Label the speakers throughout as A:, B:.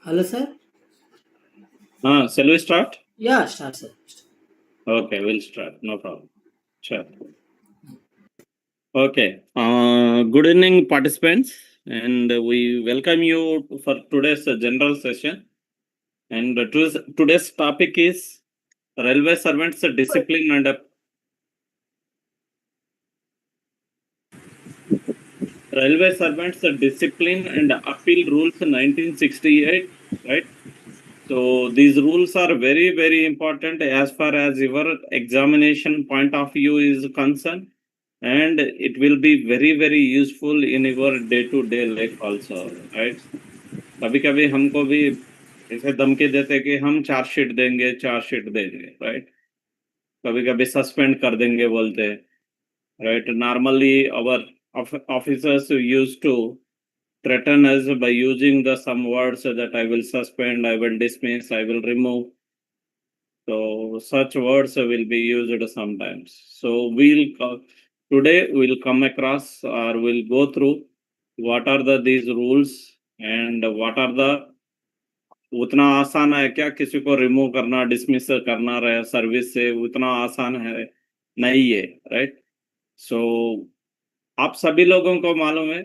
A: Hello, sir.
B: Shall we start?
A: Yeah, start, sir.
B: Okay, we'll start. No problem. Sure. Okay. Good evening, participants, and we welcome you for today's general session. And today's topic is railway servants discipline and discipline and appeal rules 1968. Right. So these rules are very, very important as far as your examination point of view is concerned, and it will be very, very useful in your day-to-day life also, right? कभी कभी हमको भी ऐसे धमकी देते कि हम chargesheet देंगे, right? कभी कभी सस्पेंड कर देंगे बोलते, right? Normally our officers used to threaten us by using the some words that I will suspend, I will dismiss, I will remove. So such words will be used sometimes. So today we'll come across or we'll go through what are these rules and what are the उतना आसान है क्या किसी को remove करना dismiss करना रहे service से उतना आसान है नहीं है राइट सो आप सभी लोगों को मालूम है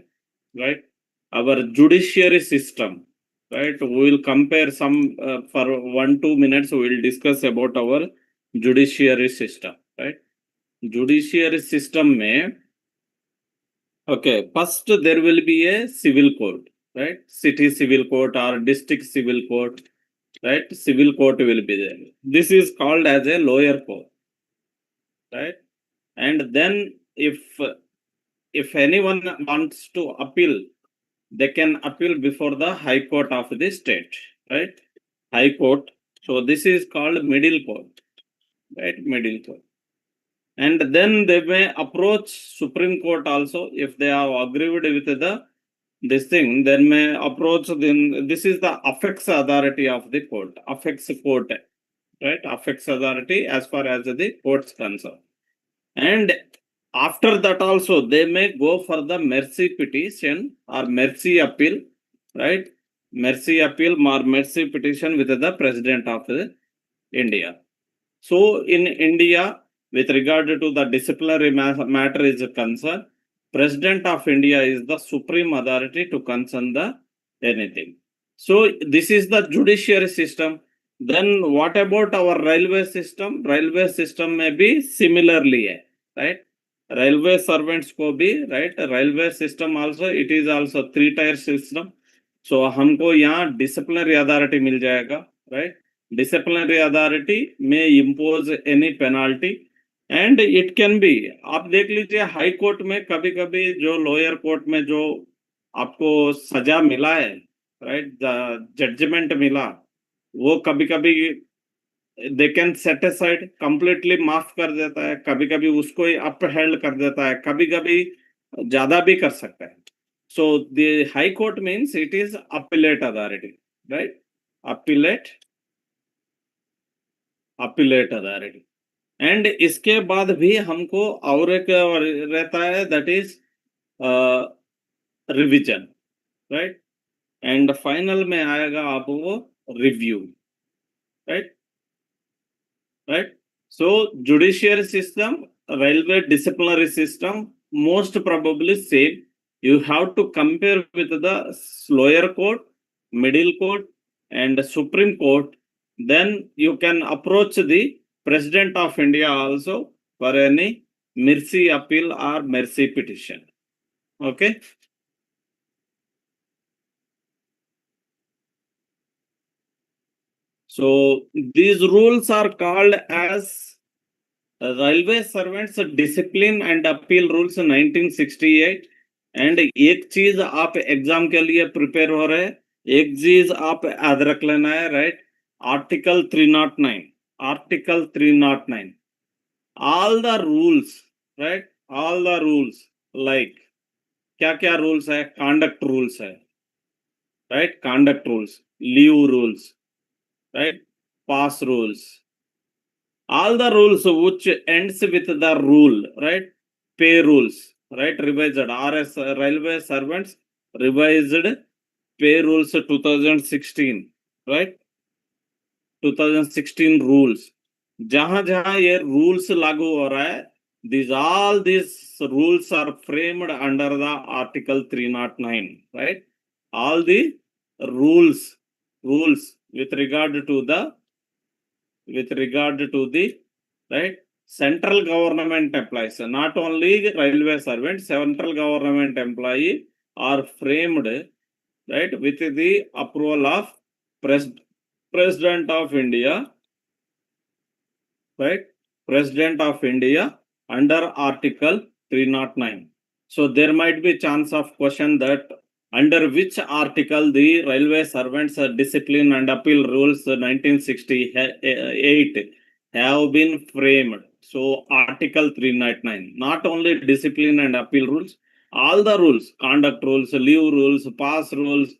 B: right our judiciary system, right? We will compare some for 1-2 minutes. We will discuss about our judiciary system, right? Judiciary system में, okay, first there will be a civil court, right? City civil court or district civil court, right? Civil court will be there. This is called as a lower court, right? And then if anyone wants to appeal, they can appeal before the High Court of the state, right? High Court. So this is called middle court, right? Middle court. And then they may approach Supreme Court also if they have agreed with this thing. Then may approach. Then this is the affects authority of the court. Affects court, right? Affects authority as far as the court's concerned. And after that also they may go for the mercy petition or mercy appeal, right? Mercy appeal or mercy petition with the President of India. So in India, with regard to the disciplinary matter is concerned, President of India is the supreme authority to concern the anything. So this is the judiciary system. Then what about our railway system? Railway system may be similarly, right? Railway servants को भी right railway system also it is also 3-tier system. So हमको यहाँ disciplinary authority मिल जाएगा, right? Disciplinary authority may impose any penalty and it can be आप देख लीजिए high court में कभी कभी जो लोअर कोर्ट में जो आपको सजा मिला है राइट जजमेंट मिला वो कभी कभी they can set aside completely माफ कर देता है कभी कभी उसको ही अपहेल्ड कर देता है कभी कभी ज्यादा भी कर सकता है so the high court means it is appellate authority right appellate authority and इसके बाद भी हमको और एक रहता है that is revision right and final में आएगा आपको review right right? So judiciary system, railway disciplinary system, most probably same. You have to compare with the lower court, middle court, and Supreme Court. Then you can approach the President of India also for any mercy appeal or mercy petition. Okay. So these rules are called as railway servants discipline and appeal rules 1968 and एक चीज आप exam के लिए prepare हो रहे हैं एक चीज आप याद रख लेना है right article 309 all the rules right all the rules like क्या क्या रूल्स है कॉन्डक्ट रूल्स है right conduct rules leave rules right pass rules all the rules which ends with the rule right pay rules right revised RS railway servants revised Pay Rules 2016, right? 2016 rules. जहां जहां ये rules लागू हो रहा है, all these rules are framed under the Article 309, right? All the rules with regard to the right central government employees, not only railway servants, central government employee are framed, right, with the approval of President of India, right? President of India under Article 309. So there might be chance of question that under which article the railway servants discipline and appeal rules 1968 have been framed. So Article 309, not only discipline and appeal rules, all the rules, conduct rules, leave rules, pass rules,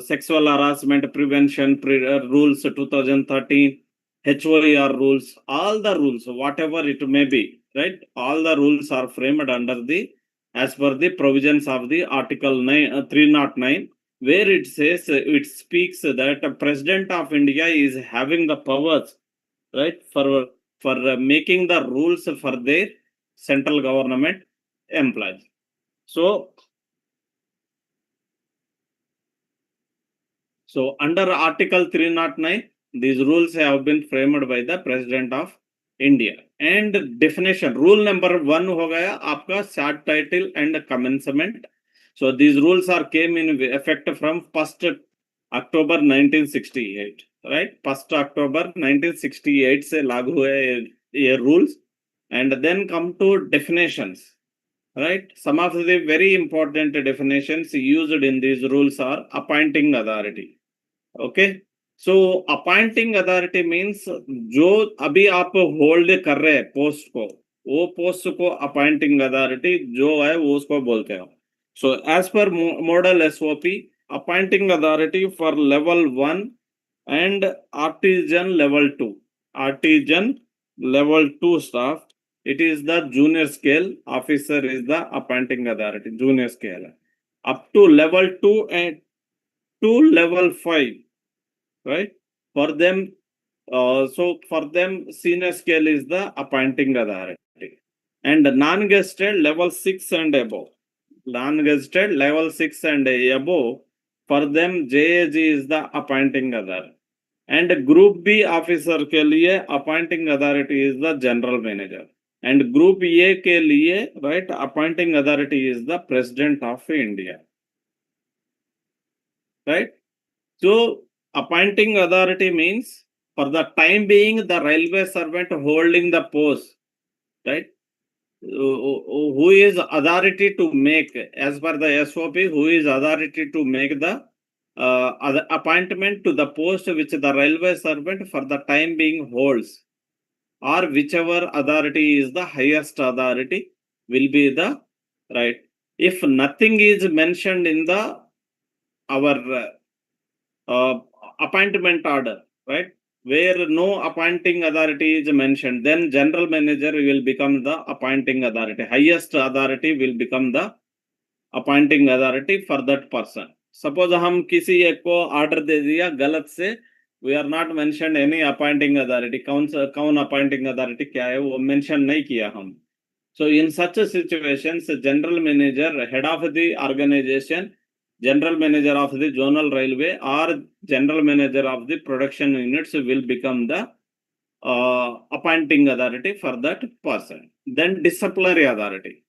B: sexual harassment prevention rules 2013, HOER rules, all the rules, whatever it may be, right? All the rules are framed under the, as per the provisions of the Article 309, where it says, it speaks that the President of India is having the powers, right, for making the rules for their central government employees. So under Article 309, these rules have been framed by the President of India. And definition, rule number 1 ho gaya aapka short title and commencement. So these rules came in effect from 1st October 1968, right? 1st October 1968 se लागू हुए ये rules. And then come to definitions, right? Some of the very important definitions used in these rules are appointing authority. Okay, so appointing authority means जो अभी आप hold कर रहे हैं post को, वो पोस्ट को अपॉइंटिंग अथॉरिटी जो है वो उसको बोलते हैं. So as per model SOP, appointing authority for level 1 and artisan level 2 staff, it is the junior scale officer is the appointing authority, junior scale, up to level 2 and to level 5, right? For them, so for them, senior scale is the appointing authority. And non-gazetted level 6 and above. Non-gazetted level 6 and above, for them JAG is the appointing authority. And Group B officer के लिए appointing authority is the general manager. And Group A के लिए, right, appointing authority is the President of India. Right? So appointing authority means for the time being the railway servant holding the post, right? Who is authority to make, as per the SOP, who is authority to make the appointment to the post which the railway servant for the time being holds, or whichever authority is the highest authority will be the, right? If nothing is mentioned in the our appointment order, right, where no appointing authority is mentioned, then general manager will become the appointing authority. Highest authority will become the appointing authority for that person. Suppose हम किसी एक को order दे दिया गलत से, we are not mentioned any appointing authority. कौन appointing authority क्या है वो mention नहीं किया हम. So in such a situations, general manager, head of the organization, general manager of the zonal railway or general manager of the production units will become the appointing authority for that person. Then disciplinary authority.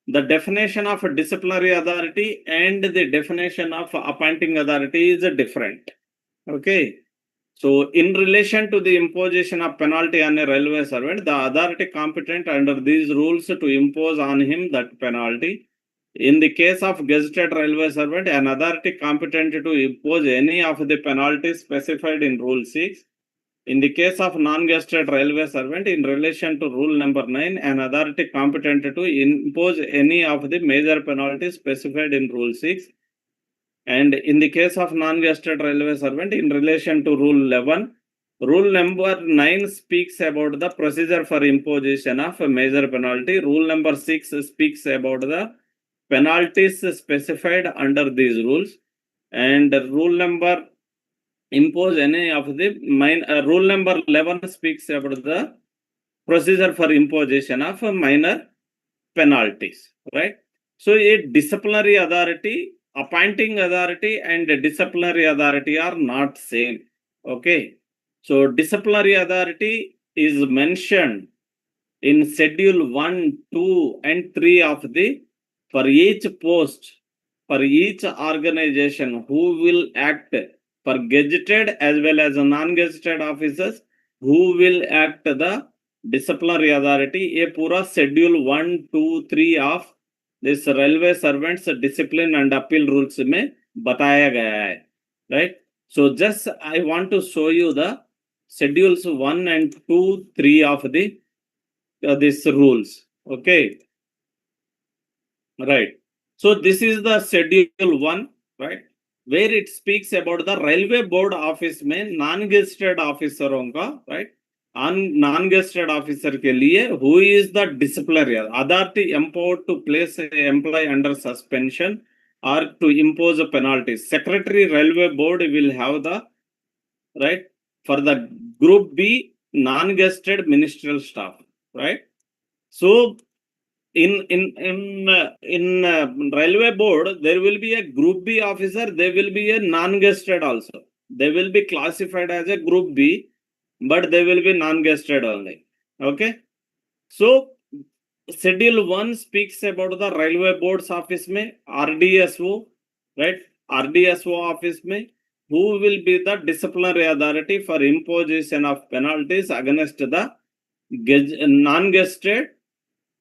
B: The definition of a disciplinary authority and the definition of appointing authority is different. Okay. So in relation to the imposition of penalty on a railway servant, the authority competent under these rules to impose on him that penalty. In the case of gazetted railway servant, an authority competent to impose any of the penalties specified in Rule 6. In the case of non-gazetted railway servant, in relation to Rule number 9, an authority competent to impose any of the major penalties specified in Rule 6. And in the case of non-gazetted railway servant, in relation to Rule 11, Rule number 9 speaks about the procedure for imposition of a major penalty. Rule number 6 speaks about the penalties specified under these rules, and rule number impose any of the rule number 11 speaks about the procedure for imposition of minor penalties, right? So a disciplinary authority, appointing authority and disciplinary authority are not same. Okay. So disciplinary authority is mentioned in schedule 1, 2 and 3 of the, for each post, for each organization who will act, for gazetted as well as non-gazetted officers who will act the disciplinary authority, ये पूरा schedule 1, 2, 3 of this railway servants discipline and appeal rules में बताया गया है, right? So just I want to show you the schedules 1 and 2, 3 of the these rules. Okay, right. So this is the schedule 1, right, where it speaks about the railway board office में non-gazetted officeरों का, right, non-gazetted officer के लिए who is the disciplinary authority empowered to place an employee under suspension or to impose a penalty. Secretary railway board will have the right for the group B non-gazetted ministerial staff, right? So in railway board there will be a group B officer, there will be a non-gazetted also. They will be classified as a group B, but they will be non-gazetted only. Okay. So schedule 1 speaks about the railway board's office में RDSO, right? RDSO office में who will be the disciplinary authority for imposition of penalties against the non-gazetted,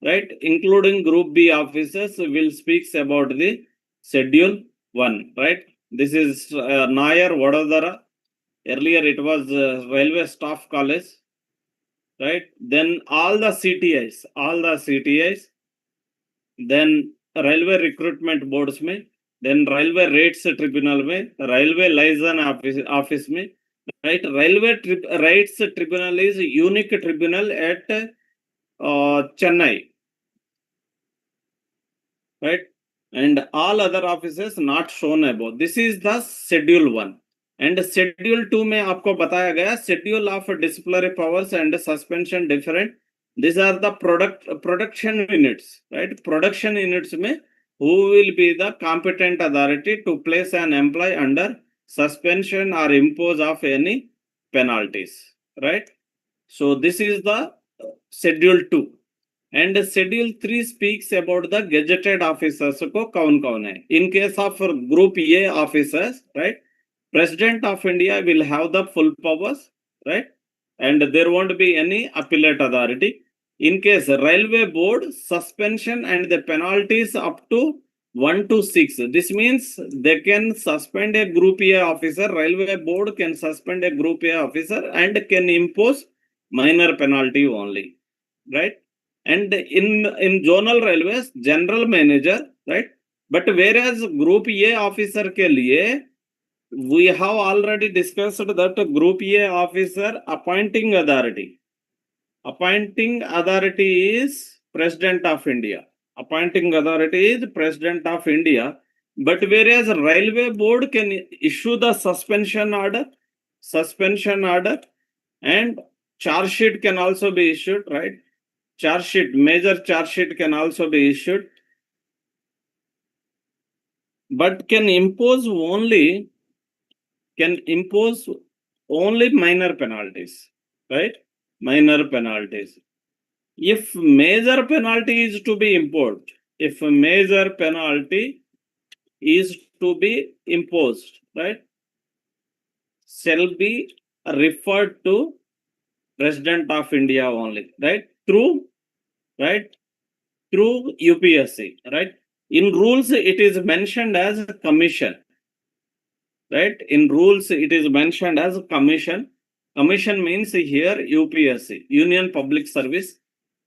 B: right, including group B officers, will speaks about the schedule 1, right? This is Nair Vadodara. Earlier it was Railway Staff College, right? Then all the CTIs, then railway recruitment boards में, then railway rates tribunal में, railway liaison office में, right? Railway rates tribunal is unique tribunal at Chennai, right? And all other offices not shown above. This is the schedule 1. And schedule 2 में आपको बताया गया schedule of disciplinary powers and suspension different. These are the production units, right? Production units में who will be the competent authority to place an employee under suspension or impose of any penalties, right? So this is the schedule 2. And schedule 3 speaks about the gazetted officers को कौन है. In case of group A officers, right, President of India will have the full powers, right, and there won't be any appellate authority. In case railway board, suspension and the penalties up to 1 to 6. This means they can suspend a group A officer, railway board can suspend a group A officer and can impose minor penalty only, right? And in zonal railways, general manager, right? But whereas group A officer के लिए, we have already discussed that group A officer appointing authority. Appointing authority is President of India. Appointing authority is President of India. But whereas railway board can issue the suspension order, and charge sheet can also be issued, right? Charge sheet, major charge sheet can also be issued, but can impose only minor penalties, right? Minor penalties. If major penalty is to be imposed, right, shall be referred to President of India only, right? Through UPSC, right? In rules, it is mentioned as commission, right? In rules, it is mentioned as commission. Commission means here UPSC, Union Public Service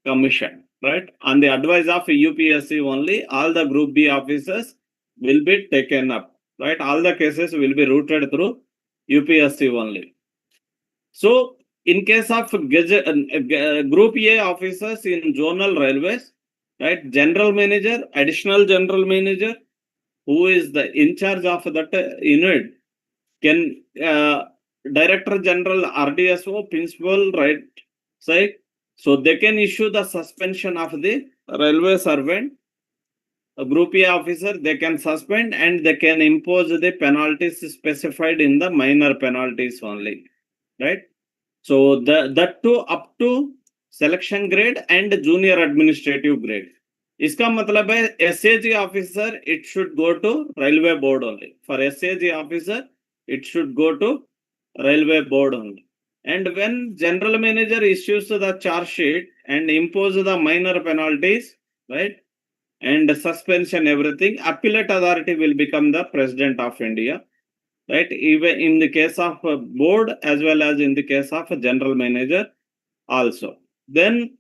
B: Commission, right? On the advice of UPSC only, all the Group B officers will be taken up, right? All the cases will be routed through UPSC only. So, in case of Group A officers in zonal railways, right? General manager, additional general manager, who is the in charge of that unit, can director general, RDSO, principal, right? Say, so they can issue the suspension of the railway servant, a group A officer. They can suspend and they can impose the penalties specified in the minor penalties only, right? So that too up to selection grade and junior administrative grade. इसका मतलब है SAG officer it should go to railway board only. For SAG officer it should go to railway board only. And when general manager issues the charge sheet and impose the minor penalties, right, and suspension everything, appellate authority will become the president of India, right? Even in the case of board as well as in the case of general manager also. Then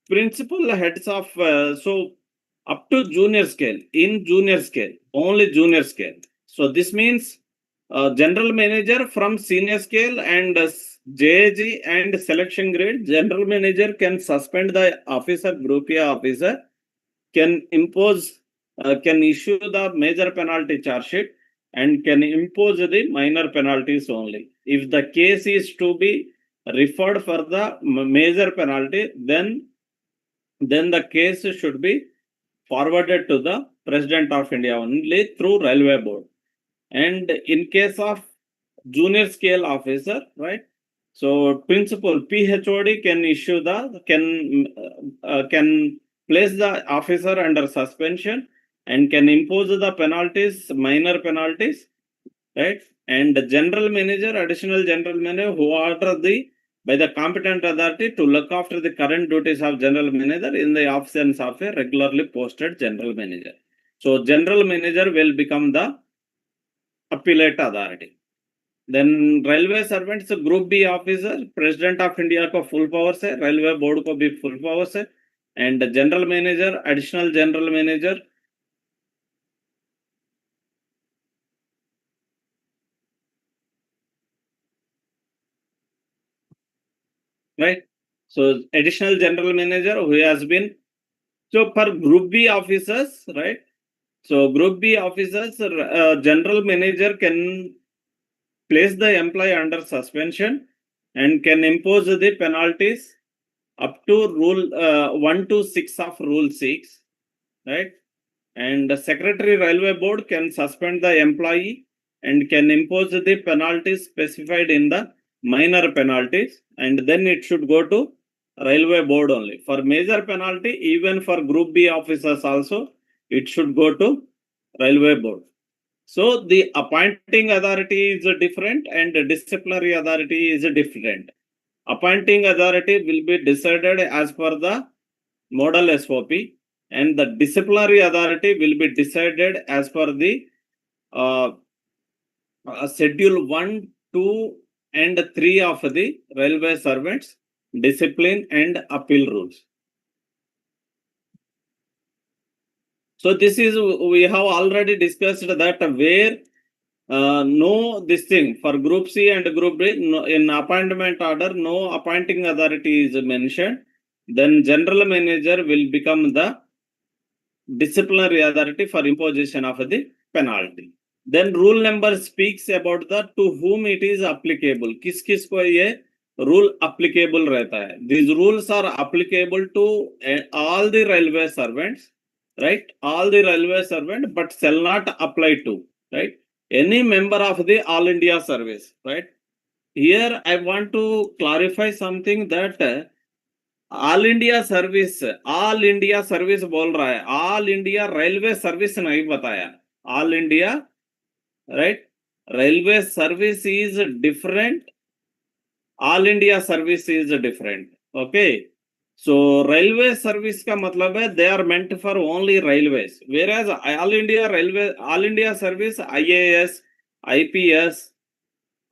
B: principal heads of so up to junior scale, in junior scale, only junior scale. So this means general manager from senior scale and JAG and selection grade, general manager can suspend the officer, group A officer, can impose, can issue the major penalty charge sheet and can impose the minor penalties only. If the case is to be referred for the major penalty, then the case should be forwarded to the President of India only through Railway Board. And in case of junior scale officer, right? So principal PHOD can issue the can place the officer under suspension and can impose the penalties, minor penalties, right? And the general manager, additional general manager, who order the by the competent authority to look after the current duties of general manager in the absence of a regularly posted general manager. So general manager will become the appellate authority. Then railway servants, group B officer, president of India को full powers है, railway board को भी full powers है, and general manager, additional general manager, right? So additional general manager who has been, so for group B officers, right? So group B officers, general manager can place the employee under suspension and can impose the penalties up to rule 1 to 6 of rule 6, right? And the secretary railway board can suspend the employee and can impose the penalties specified in the minor penalties, and then it should go to railway board only. For major penalty, even for group B officers also, it should go to railway board. So the appointing authority is different and the disciplinary authority is different. Appointing authority will be decided as per the model SOP, and the disciplinary authority will be decided as per the schedule 1, 2 and 3 of the railway servants discipline and appeal rules. So this is, we have already discussed that where no this thing for group C and group D, no, in appointment order no appointing authority is mentioned, then general manager will become the disciplinary authority for imposition of the penalty. Then rule number speaks about the to whom it is applicable. किस किस को ये rule applicable रहता है. These rules are applicable to all the railway servants, right? All the railway servant, but shall not apply to, right, any member of the all India service, right? Here I want to clarify something that all India service बोल रहा है, all India railway service नहीं बताया. All India, right, railway service is different, all India service is different. Okay, so railway service का मतलब है they are meant for only railways, whereas all India railway, all India service IAS, IPS,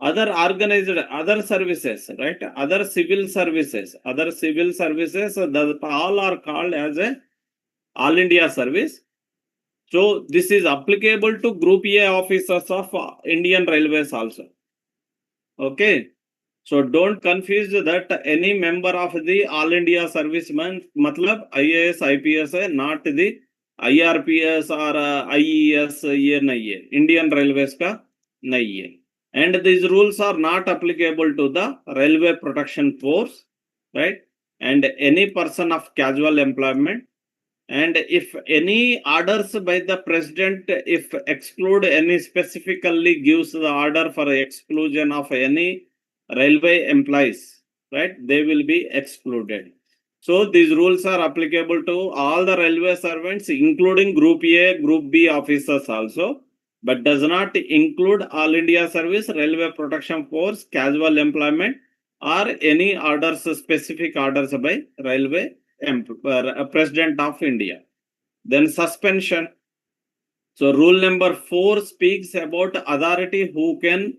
B: other organized, other services, right, other civil services, all are called as a all India service. So this is applicable to group A officers of Indian Railways also. Okay, So don't confuse that any member of the All India Servicemen, matlab IAS, IPS, not the IRPS or IES, ये नहीं है, Indian Railways का नहीं है. And these rules are not applicable to the Railway Protection Force, right? And any person of casual employment. And if any orders by the president, if exclude any specifically gives the order for exclusion of any railway employees, right? They will be excluded. So these rules are applicable to all the railway servants, including Group A, Group B officers also, but does not include All India Service, Railway Protection Force, casual employment, or any orders, specific orders by railway President of India. Then suspension. So rule number 4 speaks about authority who can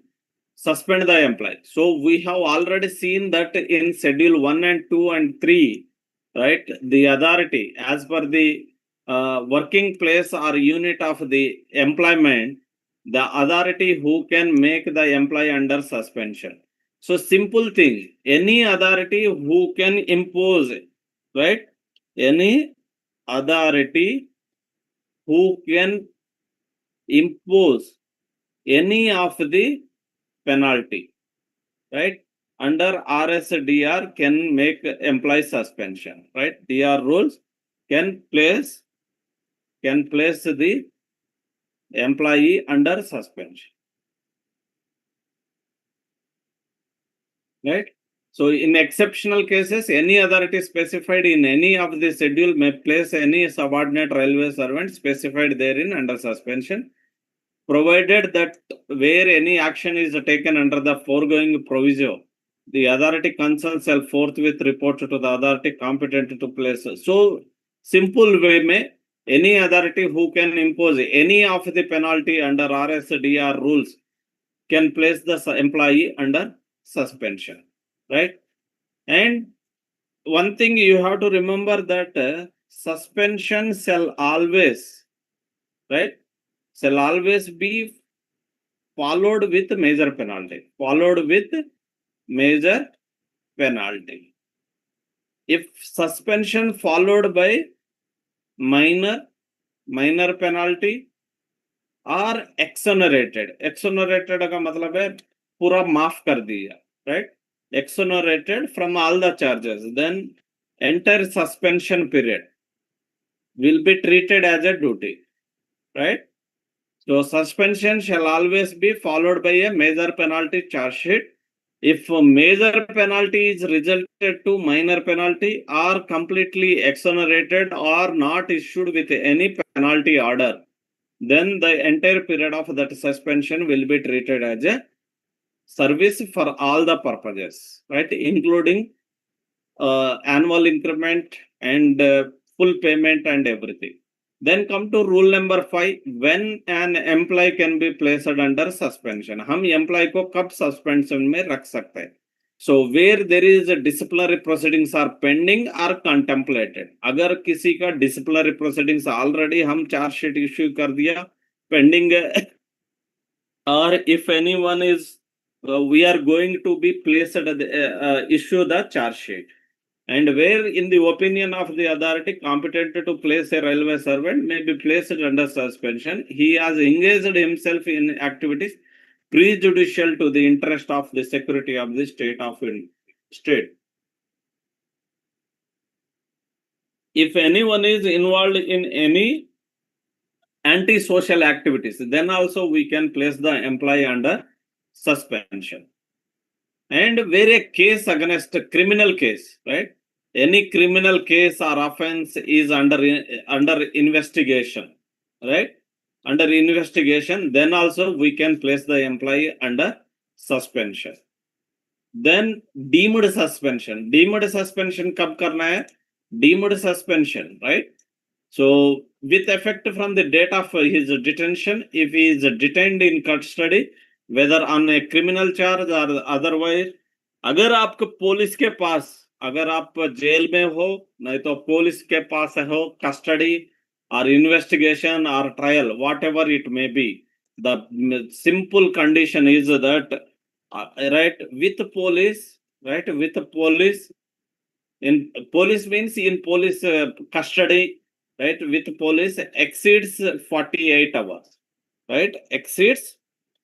B: suspend the employee. So we have already seen that in schedule 1 and 2 and 3, right? The authority as per the working place or unit of the employment, the authority who can make the employee under suspension. So simple thing, any authority who can impose, right? Any authority who can impose any of the penalty, right? Under RSDR can make employee suspension, right? DR rules can place the employee under suspension, right? So in exceptional cases, any authority specified in any of the schedule may place any subordinate railway servant specified therein under suspension, provided that where any action is taken under the foregoing proviso, the authority concerned shall forthwith report to the authority competent to place. So simple way में any authority who can impose any of the penalty under RSDR rules can place the employee under suspension, right? And one thing you have to remember that suspension shall always, right, shall always be followed with major penalty. Followed with major penalty. If suspension followed by minor penalty or exonerated का मतलब है पूरा माफ कर दिया, right? Exonerated from all the charges, then entire suspension period will be treated as a duty, right? So suspension shall always be followed by a major penalty charge sheet. If a major penalty is resulted to minor penalty or completely exonerated or not issued with any penalty order, then the entire period of that suspension will be treated as a service for all the purposes, right? Including annual increment and full payment and everything. Then come to rule number 5, when an employee can be placed under suspension. हम employee को कब suspension में रख सकते हैं? So where there is a disciplinary proceedings are pending or contemplated. अगर किसी का disciplinary proceedings already हम charge sheet issue कर दिया pending or if anyone is we are going to be placed issue the charge sheet. And where in the opinion of the authority competent to place a railway servant may be placed under suspension, he has engaged himself in activities prejudicial to the interest of the security of the state. If anyone is involved in any anti-social activities, then also we can place the employee under suspension. And where a case against a criminal case, right? Any criminal case or offense is under investigation, right? Under investigation, then also we can place the employee under suspension. Then deemed suspension. Deemed suspension कब करना है? Deemed suspension, right? So with effect from the date of his detention, if he is detained in custody, whether on a criminal charge or otherwise, अगर आपको police के पास, अगर आप jail में हो, नहीं तो पुलिस के पास हो custody or investigation or trial, whatever it may be, the simple condition is that right, with police, right, with police, in police means in police custody, right, with police exceeds 48 hours, right, exceeds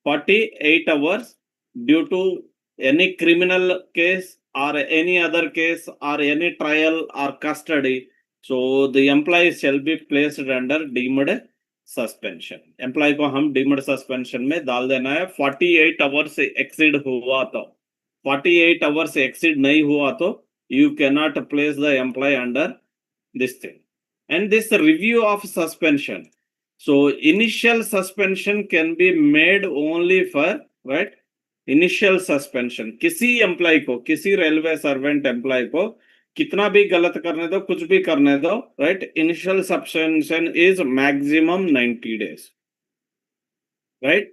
B: 48 hours due to any criminal case or any other case or any trial or custody. So the employee shall be placed under deemed suspension. Employee को हम deemed suspension में डाल देना है. 48 hours exceed हुआ तो, 48 hours exceed नहीं हुआ तो you cannot place the employee under this thing. And this review of suspension, so initial suspension can be made only for, right, initial suspension. किसी एम्प्लॉय को, किसी रेलवे सर्वेंट एम्प्लॉय को कितना भी गलत करने दो, कुछ भी करने दो, right, initial suspension is maximum 90 days, right,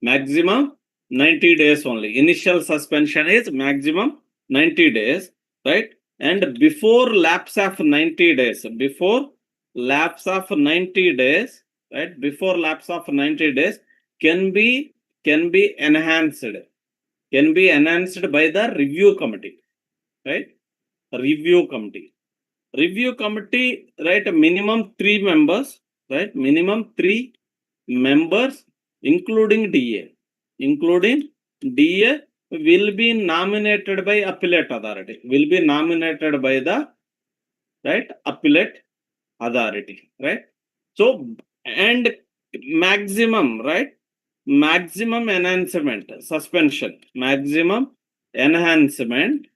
B: maximum 90 days only. Initial suspension is maximum 90 days, right, and before lapse of 90 days, before lapse of 90 days, right, before lapse of 90 days can be enhanced, can be enhanced by the review committee, right, review committee, review committee, right, minimum 3 members, right, minimum 3 members including DA, including DA will be nominated by appellate authority, will be nominated by the, right, appellate authority, right. So and maximum, right, maximum enhancement suspension, maximum enhancement,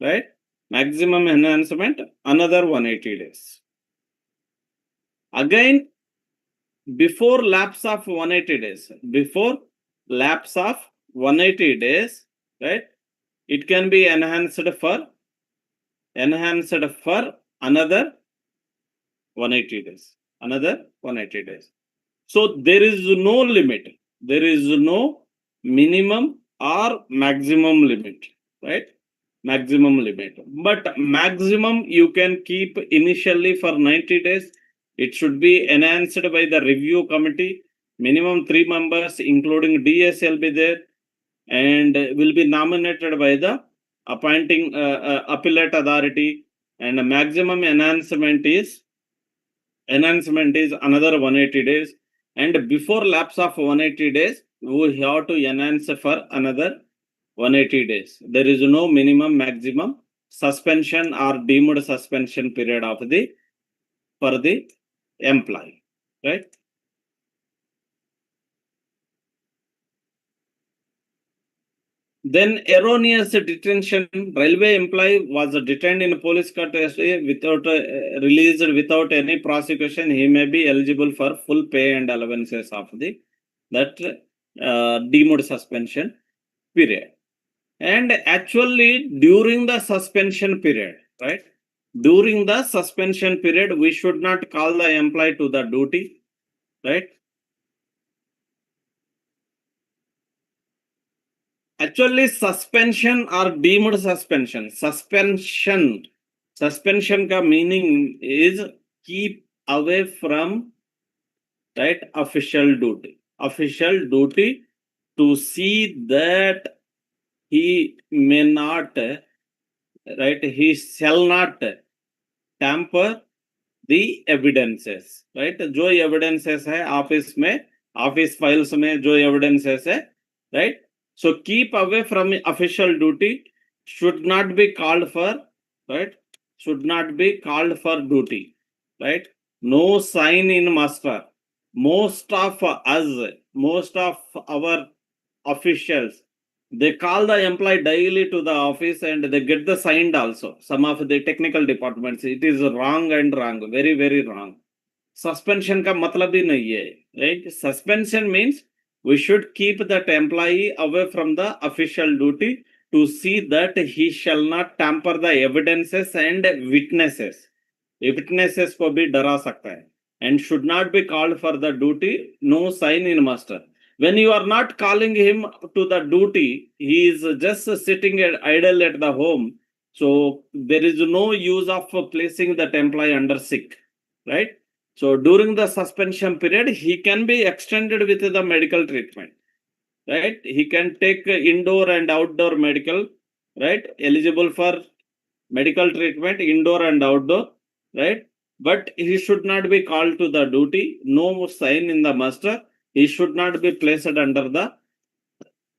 B: right, maximum enhancement another 180 days. Again, before lapse of 180 days, before lapse of 180 days, right, it can be enhanced for another 180 days, another 180 days. So there is no limit, there is no minimum or maximum limit, right, maximum limit, but maximum you can keep initially for 90 days. It should be enhanced by the review committee. Minimum 3 members including DS will be there and will be nominated by the appointing appellate authority, and the maximum enhancement is another 180 days, and before lapse of 180 days we have to enhance for another 180 days. There is no minimum maximum suspension or deemed suspension period of the for the employee, right. Then erroneous detention, railway employee was detained in police custody without released without any prosecution, he may be eligible for full pay and allowances of the that deemed suspension period. And actually during the suspension period, right, during the suspension period we should not call the employee to the duty, right. Actually suspension or deemed suspension, suspension ka meaning is keep away from, right, official duty to see that he may not, right, he shall not tamper the evidences, right, जो evidences है office में, office files में जो evidences है, right. So keep away from official duty, should not be called for, right, should not be called for duty, right. No sign in muster. Most of us, most of our officials, they call the employee daily to the office and they get the signed also. Some of the technical departments, it is wrong and wrong, very very wrong. Suspension का मतलब ही नहीं है, right. Suspension means we should keep that employee away from the official duty to see that he shall not tamper the evidences and witnesses. Witnesses को भी डरा सकता है, and should not be called for the duty. No sign in muster. When you are not calling him to the duty, he is just sitting idle at the home. So there is no use of placing that employee under sick, right. So during the suspension period, he can be extended with the medical treatment. right? He can take indoor and outdoor medical, right? Eligible for medical treatment, indoor and outdoor, right? But he should not be called to the duty. No sign in the muster. He should not be placed under the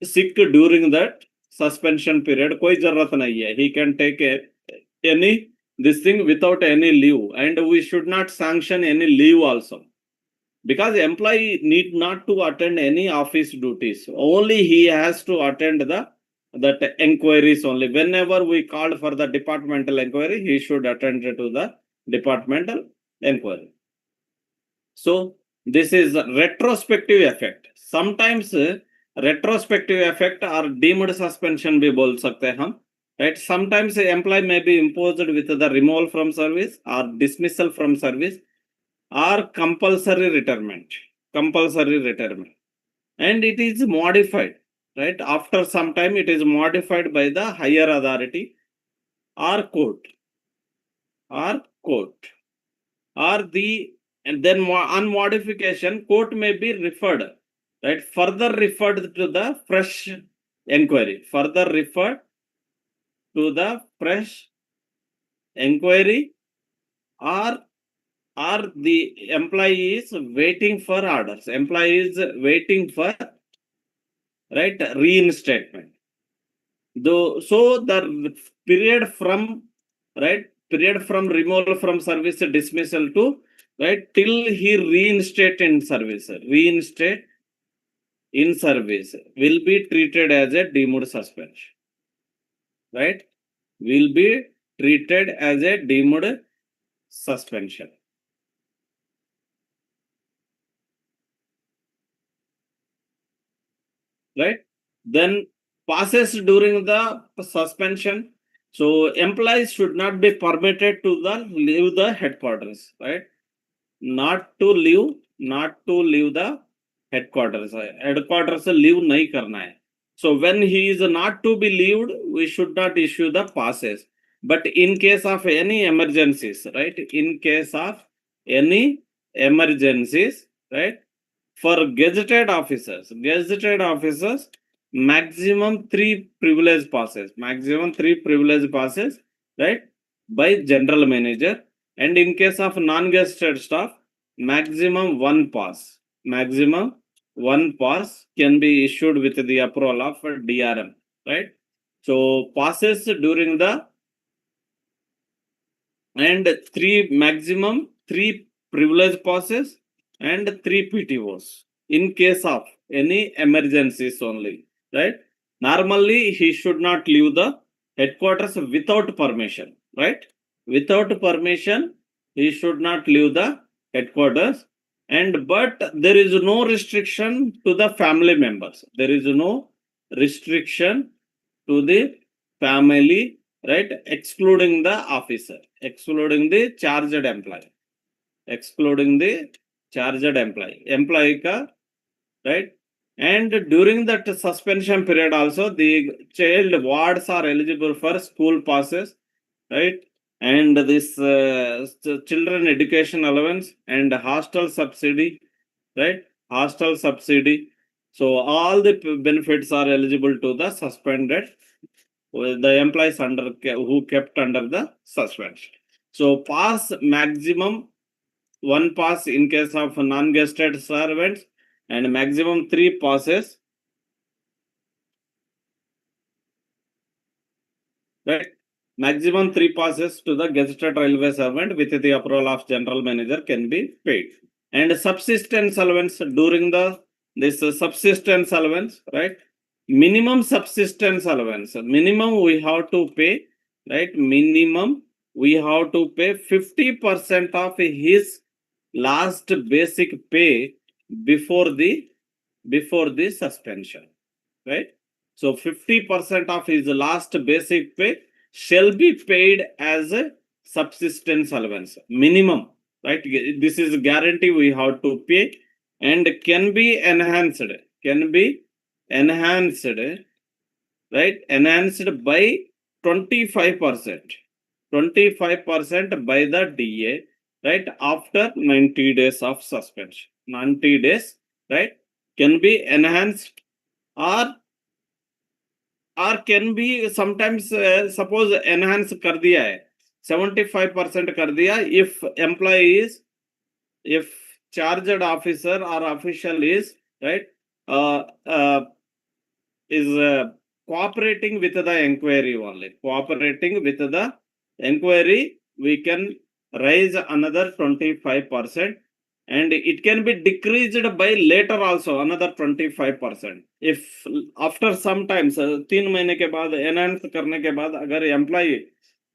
B: sick during that suspension period. कोई जरूरत नहीं है. He can take any this thing without any leave, and we should not sanction any leave also, because employee need not to attend any office duties. Only he has to attend the that enquiries only. Whenever we called for the departmental enquiry, he should attend to the departmental enquiry. So this is retrospective effect. Sometimes retrospective effect or deemed suspension भी बोल सकते हैं हम, right? Sometimes employee may be imposed with the removal from service or dismissal from service or compulsory retirement, and it is modified, right? After some time it is modified by the higher authority or court, or the, and then on modification court may be referred, right? Further referred to the fresh enquiry, or the employee is waiting for orders, employee is waiting for, right, reinstatement. Though, so the period from, right, period from removal from service dismissal to, right, till he reinstate in service will be treated as a deemed suspension, right? Will be treated as a deemed suspension. Right? Then passes during the suspension. So employees should not be permitted to leave the headquarters, right? Not to leave the headquarters. Headquarters leave nahi karna hai. So when he is not to be leaved, we should not issue the passes. But in case of any emergencies, right? In case of any emergencies, right? For gazetted officers, maximum 3 privilege passes, right? By general manager. And in case of non-gazetted staff, maximum 1 pass. Maximum 1 pass can be issued with the approval of DRM, right? So passes during the, and maximum 3 privilege passes and 3 PTOs in case of any emergencies only, right? Normally he should not leave the headquarters without permission, right? Without permission he should not leave the headquarters. And but there is no restriction to the family members, there is no restriction to the family, right? Excluding the officer, excluding the charged employee, employee ka, right? And during that suspension period also, the child wards are eligible for school passes, right? And this children education allowance and hostel subsidy, right? Hostel subsidy. So all the benefits are eligible to the suspended, the employees under who kept under the suspension. So pass maximum 1 pass in case of non-gazetted servants, and maximum 3 passes, right? Maximum 3 passes to the gazetted railway servant with the approval of general manager can be paid. And subsistence allowance during this subsistence allowance, right? Minimum subsistence allowance, minimum we have to pay, right? Minimum we have to pay 50% of his last basic pay before the suspension, right? So 50% of his last basic pay shall be paid as a subsistence allowance, minimum, right? This is a guarantee we have to pay, and can be enhanced, right? Enhanced by 25%, by the DA, right? After 90 days of suspension, 90 days, right? Can be enhanced or can be sometimes suppose enhance कर दिया है 75% कर दिया if employee is, if charged officer or official is right uh, uh, is cooperating with the inquiry only. Cooperating with the inquiry, we can raise another 25%, and it can be decreased by later also another 25%. If after some time 3 महीने के बाद enhance करने के बाद अगर employ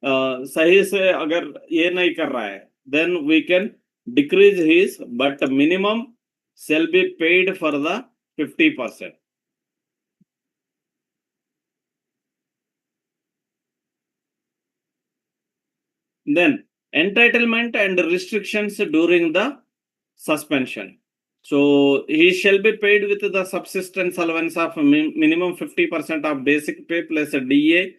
B: सही से अगर ये नहीं कर रहा है, then we can decrease his, but minimum shall be paid for the 50%. Then entitlement and restrictions during the suspension. So he shall be paid with the subsistence allowance of minimum 50% of basic pay plus a DA,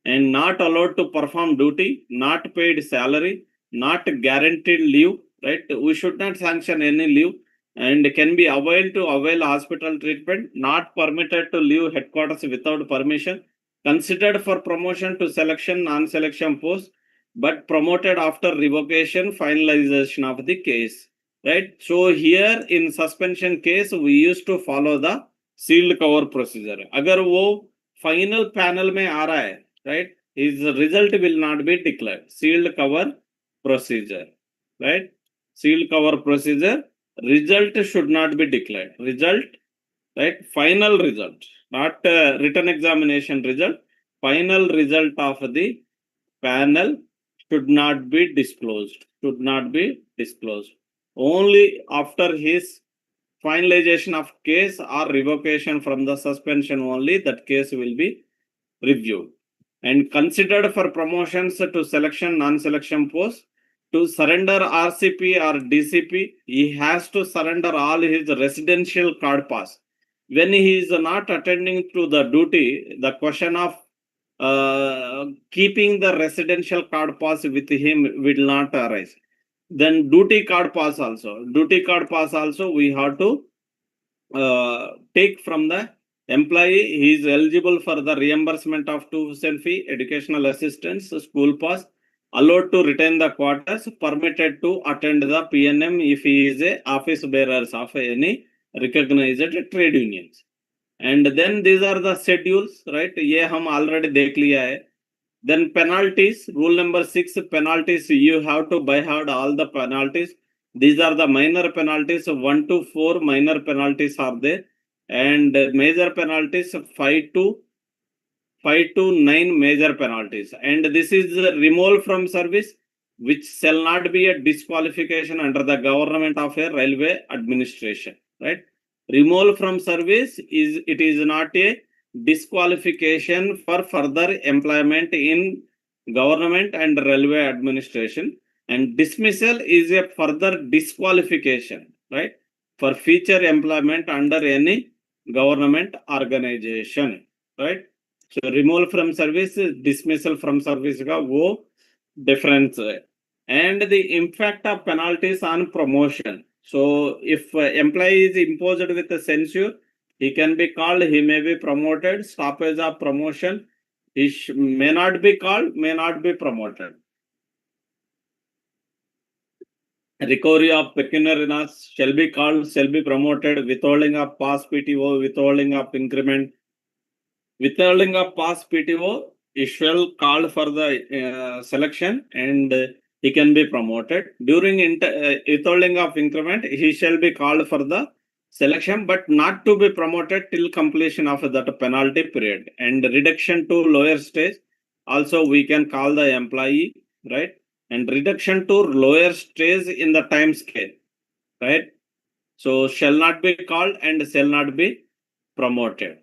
B: and not allowed to perform duty, not paid salary, not guaranteed leave, right? We should not sanction any leave, and can be availed to avail hospital treatment, not permitted to leave headquarters without permission, considered for promotion to selection, non-selection post, but promoted after revocation, finalization of the case, right? So here in suspension case, we used to follow the sealed cover procedure. अगर वो final panel में आ रहा है, right? His result will not be declared. Sealed cover procedure, right? Sealed cover procedure, result should not be declared. Result, right? Final result, not written examination result. Final result of the panel should not be disclosed. Should not be disclosed. Only after his finalization of case or revocation from the suspension only that case will be reviewed. And considered for promotions to selection, non-selection post, to surrender RCP or DCP, he has to surrender all his residential card pass. When he is not attending to the duty, the question of keeping the residential card pass with him will not arise. Then duty card pass also. Duty card pass also we have to take from the employee. He is eligible for the reimbursement of tuition fee, educational assistance, school pass, allowed to retain the quarters, permitted to attend the PNM if he is a office bearer of any recognized trade unions. And then these are the schedules, right? ये हम already देख लिया है. Then penalties, rule number 6, penalties, you have to by heart all the penalties. These are the minor penalties, 1 to 4 minor penalties are there, and major penalties 5 to 9 major penalties. And this is removal from service, which shall not be a disqualification under the government of a railway administration, right? Removal from service is not a disqualification for further employment in government and railway administration, and dismissal is a further disqualification, right, for future employment under any government organization, right? So removal from service, dismissal from service का वो difference है. And the impact of penalties on promotion. So if employee is imposed with a censure, he can be called, he may be promoted, stoppage of promotion, he may not be called, may not be promoted. Recovery of pecuniary loss shall be called, shall be promoted, withholding of past PTO, withholding of increment, withholding of past PTO, he shall call for the selection and he can be promoted. During withholding of increment, he shall be called for the selection, but not to be promoted till completion of that penalty period. And reduction to lower stage, also we can call the employee, right? And reduction to lower stage in the time scale, right? So shall not be called and shall not be promoted.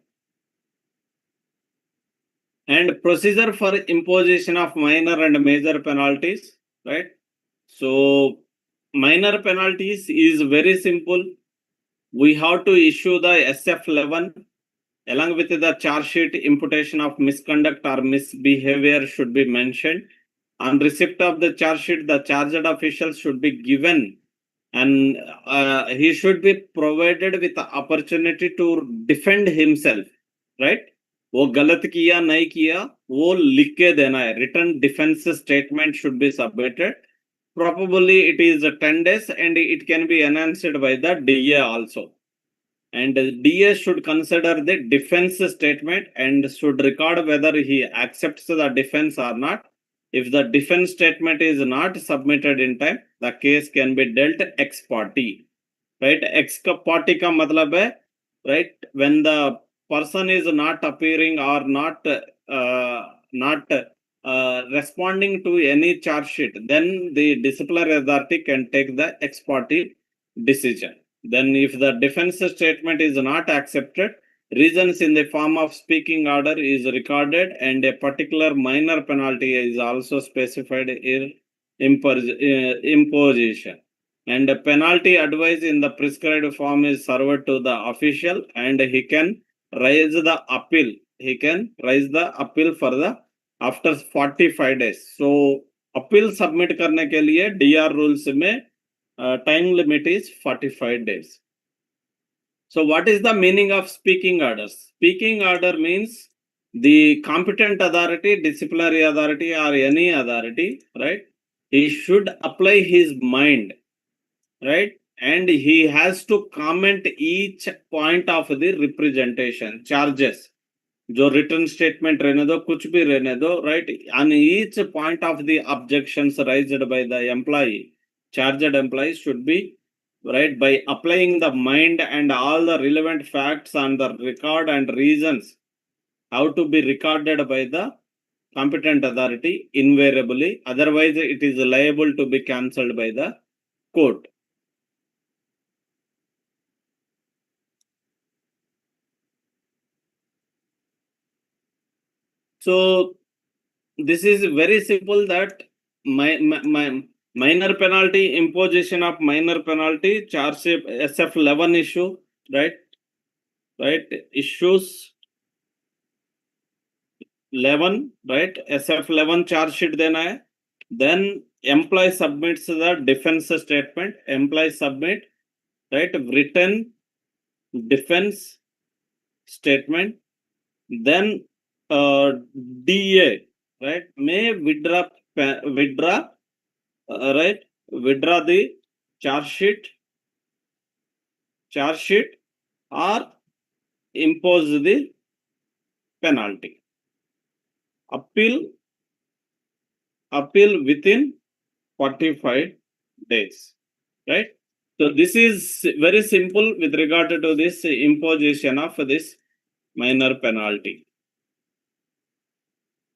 B: And procedure for imposition of minor and major penalties, right? So minor penalties is very simple. We have to issue the SF11 along with the charge sheet. Imputation of misconduct or misbehavior should be mentioned. On receipt of the charge sheet, the charged officials should be given and he should be provided with the opportunity to defend himself, right? वो गलत किया नहीं किया वो लिख के देना है. Written defense statement should be submitted. Probably it is 10 days and it can be enhanced by the DA also. And DA should consider the defense statement and should record whether he accepts the defense or not. If the defense statement is not submitted in time, the case can be dealt ex parte. Right? Ex parte ka matlab hai, right? When the person is not appearing or not responding to any charge sheet, then the disciplinary authority can take the ex parte decision. Then if the defense statement is not accepted, reasons in the form of speaking order is recorded and a particular minor penalty is also specified in imposition. And a penalty advice in the prescribed form is served to the official and he can raise the appeal. He can raise the appeal for the after 45 days. So appeal submit करने के लिए DR rules में time limit is 45 days. So what is the meaning of speaking orders? Speaking order means the competent authority, disciplinary authority or any authority, right? He should apply his mind, right? And he has to comment each point of the representation, charges. जो written statement रहने दो, कुछ भी रहने दो, right? On each point of the objections raised by the employee, charged employee should be, right, by applying the mind and all the relevant facts on the record and reasons how to be recorded by the competent authority invariably. Otherwise, it is liable to be cancelled by the court. So this is very simple that my minor penalty, imposition of minor penalty, charge SF11 issue, right? Right, issues 11, right? SF11 charge sheet देना है. Then employee submits the defense statement. Employee submit, right, written defense statement. Then DA, right, may withdraw right, withdraw the charge sheet or impose the penalty. Appeal within 45 days, right? So this is very simple with regard to this imposition of this minor penalty.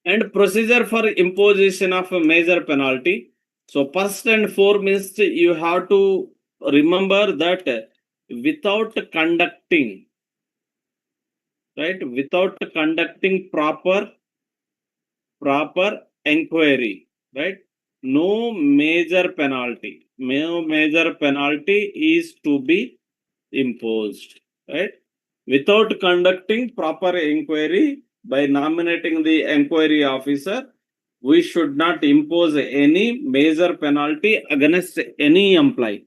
B: And procedure for imposition of a major penalty. So first and foremost, you have to remember that without conducting, right, without conducting proper inquiry, right, no major penalty is to be imposed, right? Without conducting proper inquiry, by nominating the inquiry officer, we should not impose any major penalty against any employee,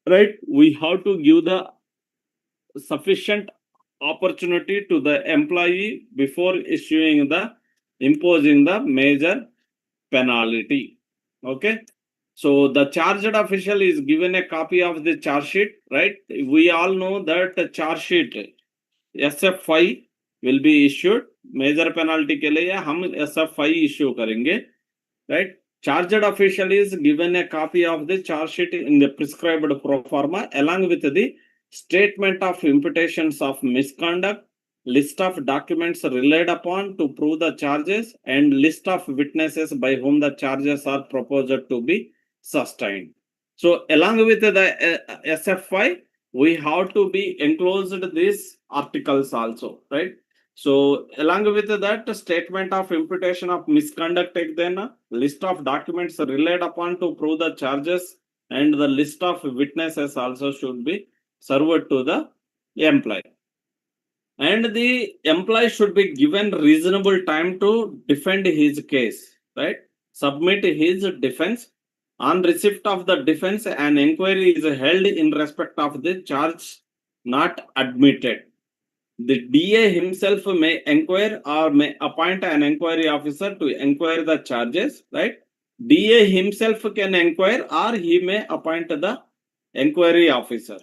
B: right? We have to give the sufficient opportunity to the employee before imposing the major penalty. Okay. So the charged official is given a copy of the charge sheet, right? We all know that the charge sheet SF5 will be issued. Major penalty के लिए हम SF5 issue करेंगे, right? Charged official is given a copy of the charge sheet in the prescribed pro forma along with the statement of imputations of misconduct, list of documents relied upon to prove the charges, and list of witnesses by whom the charges are proposed to be sustained. So along with the SF5, we have to be enclosed these articles also, right? So along with that, statement of imputation of misconduct, take then list of documents relied upon to prove the charges, and the list of witnesses also should be served to the employee. And the employee should be given reasonable time to defend his case, right? Submit his defense On receipt of the defense, an inquiry is held in respect of the charge not admitted. The DA himself may inquire or may appoint an inquiry officer to inquire the charges, right? DA himself can inquire or he may appoint the inquiry officer.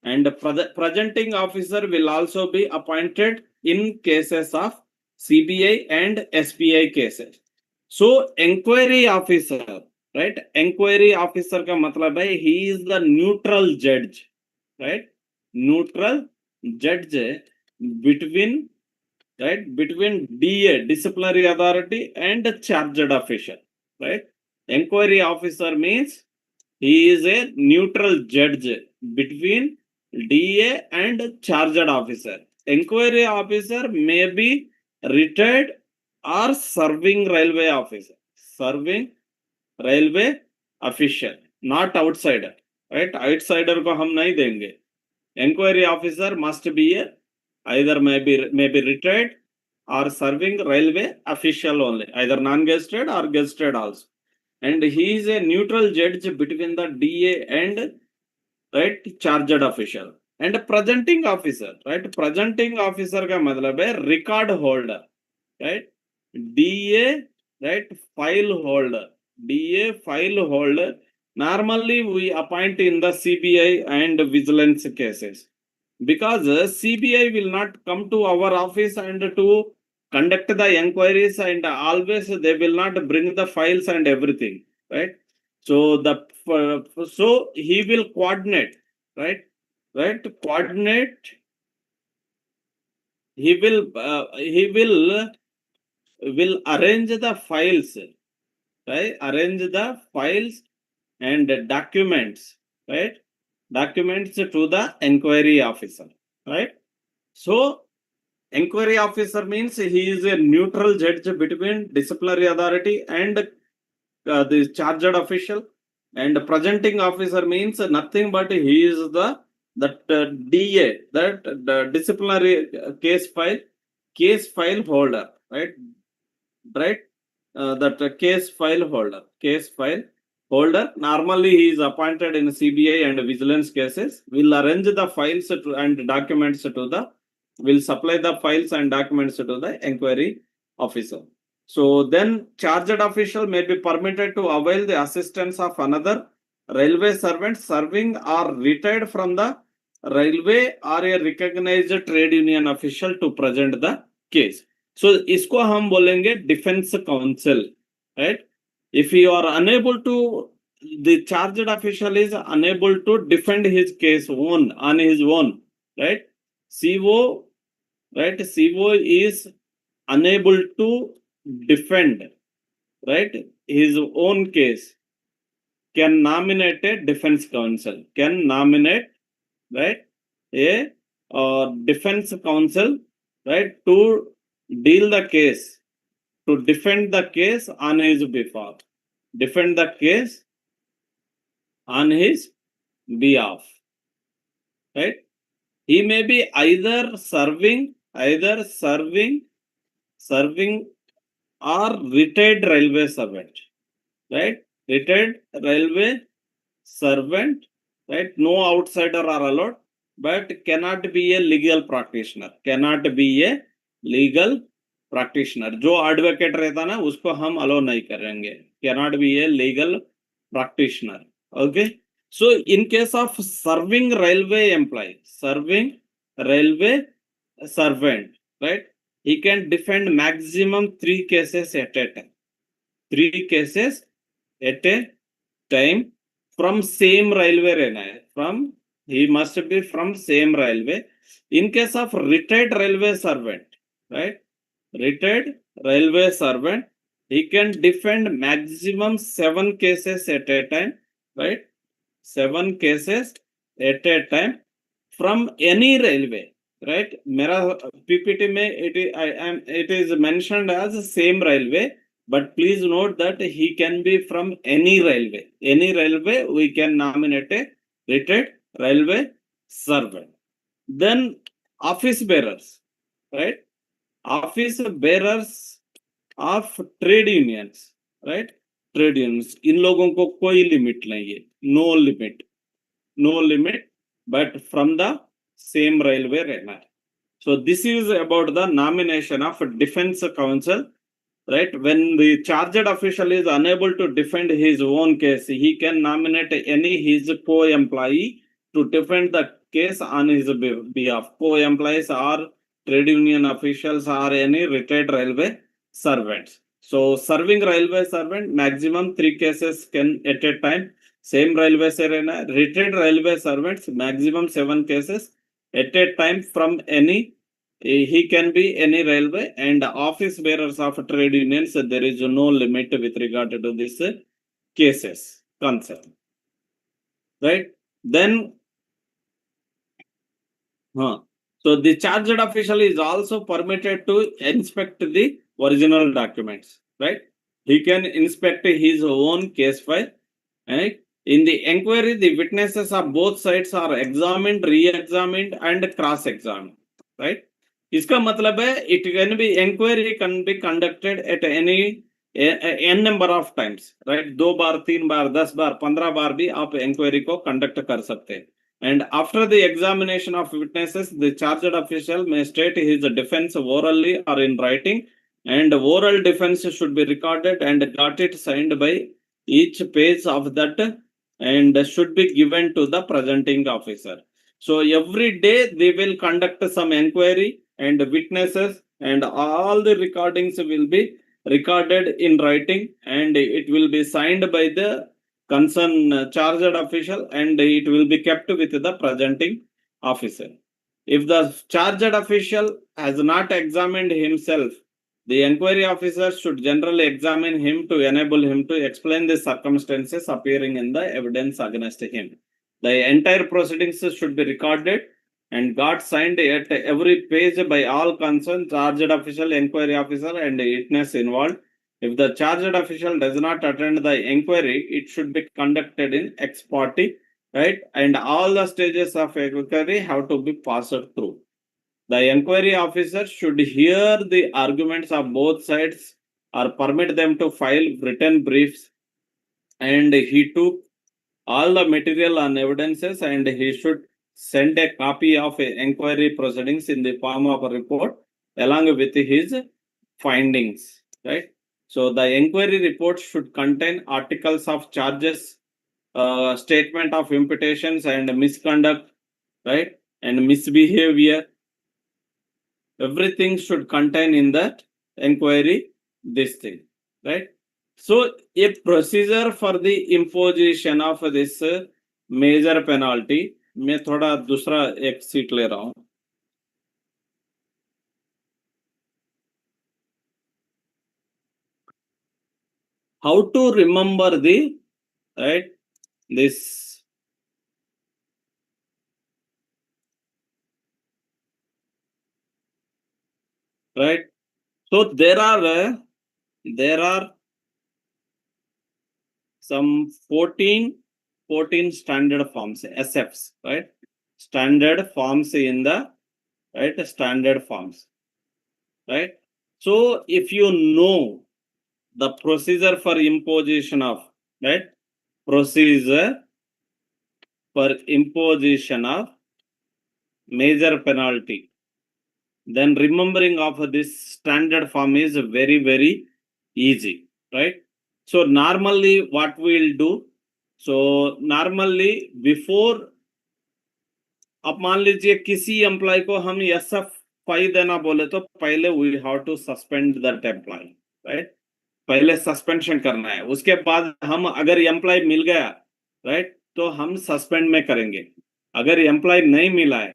B: And the presenting officer will also be appointed in cases of CBI and SPI cases. So, inquiry officer, right? Inquiry officer का मतलब है he is the neutral judge, right? Neutral judge between, right, between DA, disciplinary authority, and charged official, right? Inquiry officer means he is a neutral judge between DA and charged officer. Inquiry officer may be retired or serving railway officer, serving railway official, not outsider, right? Outsider को हम नहीं देंगे. Inquiry officer must be a either may be retired or serving railway official only, either non-gazetted or gazetted also. And he is a neutral judge between the DA and, right, charged official. And presenting officer, right? Presenting officer का मतलब है record holder, right? DA, right? File holder. DA file holder. Normally we appoint in the CBI and vigilance cases, because CBI will not come to our office and to conduct the inquiries, and always they will not bring the files and everything, right? So so he will coordinate, right? Right? Coordinate. He will arrange the files, right? Arrange the files and documents, right? Documents to the inquiry officer, right? So inquiry officer means he is a neutral judge between disciplinary authority and the charged official. And presenting officer means nothing but he is the DA, that the disciplinary case file holder, right? Right? That case file holder. Normally he is appointed in CBI and vigilance cases. Will arrange the files and documents to the, will supply the files and documents to the inquiry officer. So then charged official may be permitted to avail the assistance of another railway servant serving or retired from the railway or a recognized trade union official to present the case. So इसको हम बोलेंगे defense counsel, right? If you are unable to, the charged official is unable to defend his case on his own, right? CO, right? CO is unable to defend, right, his own case, can nominate a defense counsel, can nominate, right, a defense counsel, right, to deal the case, to defend the case on his behalf, defend the case on his behalf, right? He may be either serving or retired railway servant, right? Retired railway servant, right? No outsider are allowed, but cannot be a legal practitioner, cannot be a legal practitioner. जो advocate रहता ना उसको हम allow नहीं करेंगे, cannot be a legal practitioner. Okay. So in case of serving railway employee, serving railway servant, right? He can defend maximum 3 cases at a time. 3 cases at a time from same railway रहना है. From, he must be from same railway. In case of retired railway servant, right? Retired railway servant, he can defend maximum 7 cases at a time, right? 7 cases at a time from any railway, right? मेरा PPT में it is mentioned as same railway, but please note that he can be from any railway. Any railway we can nominate a retired railway servant. Then office bearers, right? Office bearers of trade unions, right? Trade unions, इन लोगों को कोई limit नहीं है, no limit, but from the same railway रहना है. So this is about the nomination of defense counsel, right? When the charged official is unable to defend his own case, he can nominate any his co-employee to defend the case on his behalf. Co-employees are trade union officials or any retired railway servants. So serving railway servant, maximum 3 cases can at a time. Same railway se rehna. Retired railway servants, maximum 7 cases at a time from any. He can be any railway, and office bearers of trade unions, there is no limit with regard to this cases concern, right? Then so the charged official is also permitted to inspect the original documents, right? He can inspect his own case file, right? In the inquiry, the witnesses of both sides are examined, re-examined and cross-examined, right? इसका मतलब है it can be inquiry can be conducted at any n number of times, right? 2 बार, 3 बार, 10 बार, 15 बार भी आप inquiry को conduct कर सकते हैं. And after the examination of witnesses, the charged official may state his defense orally or in writing, and oral defense should be recorded and got it signed by each page of that, and should be given to the presenting officer. So every day they will conduct some inquiry and witnesses, and all the recordings will be recorded in writing, and it will be signed by the concerned charged official, and it will be kept with the presenting officer. If the charged official has not examined himself, the inquiry officer should generally examine him to enable him to explain the circumstances appearing in the evidence against him. The entire proceedings should be recorded and got signed at every page by all concerned charged official, inquiry officer, and witness involved. If the charged official does not attend the inquiry, it should be conducted in ex parte, right? And all the stages of inquiry have to be passed through. The inquiry officer should hear the arguments of both sides or permit them to file written briefs, and he took all the material and evidences, and he should send a copy of inquiry proceedings in the form of a report along with his findings, right? So the inquiry report should contain articles of charges, statement of imputations and misconduct, right? And misbehavior. Everything should contain in that inquiry this thing, right? So a procedure for the imposition of this major penalty, मैं थोड़ा दूसरा एक seat ले रहा हूं. How to remember the, right, this, right? So there are some 14 standard forms, SFs, right? Standard forms in the, right, standard forms, right? So if you know the procedure for imposition of, right, procedure for imposition of major penalty, then remembering of this standard form is very, very easy, right? So normally what we'll do, so normally before, अब मान लीजिए किसी employ को हम SF5 देना बोले तो पहले we have to suspend that employee, right? पहले सस्पेंशन करना है, उसके बाद हम अगर एम्प्लॉय मिल गया, राइट, तो हम सस्पेंड में करेंगे. अगर एम्प्लॉय नहीं मिला है,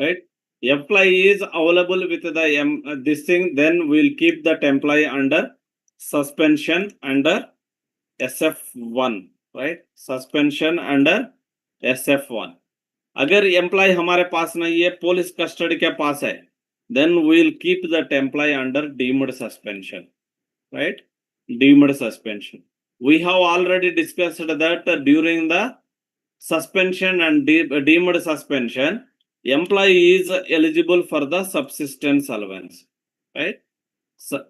B: right, employee is available with the this thing, then we'll keep that employee under suspension under SF1, right? Suspension under SF1. अगर एम्प्लॉय हमारे पास नहीं है, पुलिस कस्टडी के पास है, then we'll keep that employee under deemed suspension, right? Deemed suspension. We have already discussed that during the suspension and deemed suspension, employee is eligible for the subsistence allowance. right? So,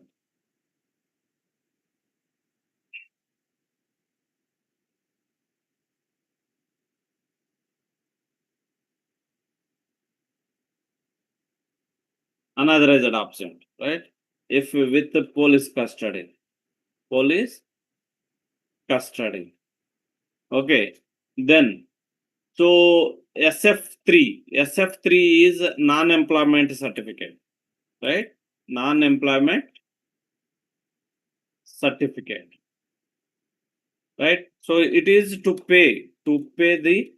B: unauthorized absent, right? If with the police custody. Okay, then so SF3 is non-employment certificate, right? Non-employment certificate, right? So it is to pay the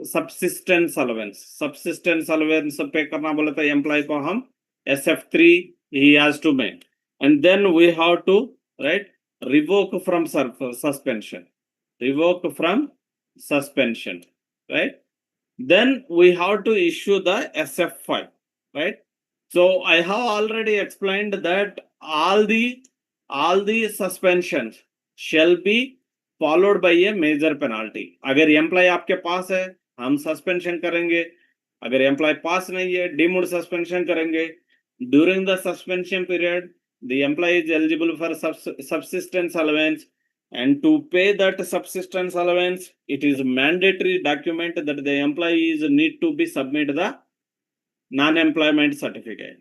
B: subsistence allowance. Subsistence allowance pay करना बोले तो employee को हम SF3 he has to make, and then we have to, right, revoke from suspension, revoke from suspension, right? Then we have to issue the SF5, right? So I have already explained that all the suspensions shall be followed by a major penalty. अगर employ आपके पास है हम suspension करेंगे, अगर employ पास नहीं है डिमोड suspension करेंगे. During the suspension period, the employee is eligible for subsistence allowance, and to pay that subsistence allowance, it is mandatory document that the employees need to be submit the non-employment certificate.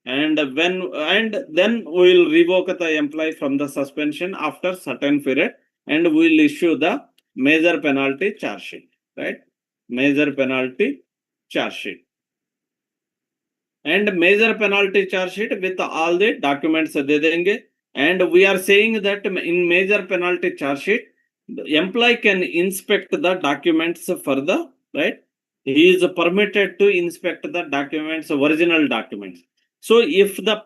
B: And then we will revoke the employee from the suspension after certain period, and we will issue the major penalty charge sheet, right? Major penalty charge sheet. And major penalty charge sheet with all the documents दे देंगे. And we are saying that in major penalty charge sheet, the employee can inspect the documents for the, right? He is permitted to inspect the documents, original documents. So if the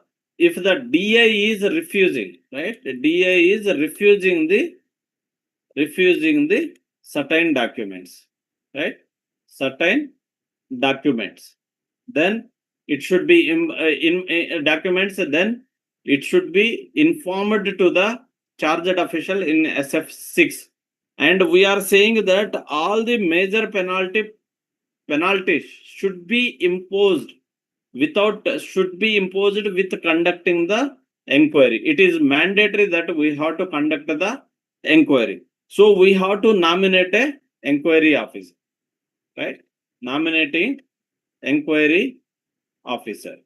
B: DA is refusing, right? The DA is refusing the certain documents, right? Certain documents. Then it should be in documents, then it should be informed to the charged official in SF6. And we are saying that all the major penalties should be imposed with conducting the inquiry. It is mandatory that we have to conduct the inquiry. So we have to nominate a inquiry officer, right? Nominating inquiry officer,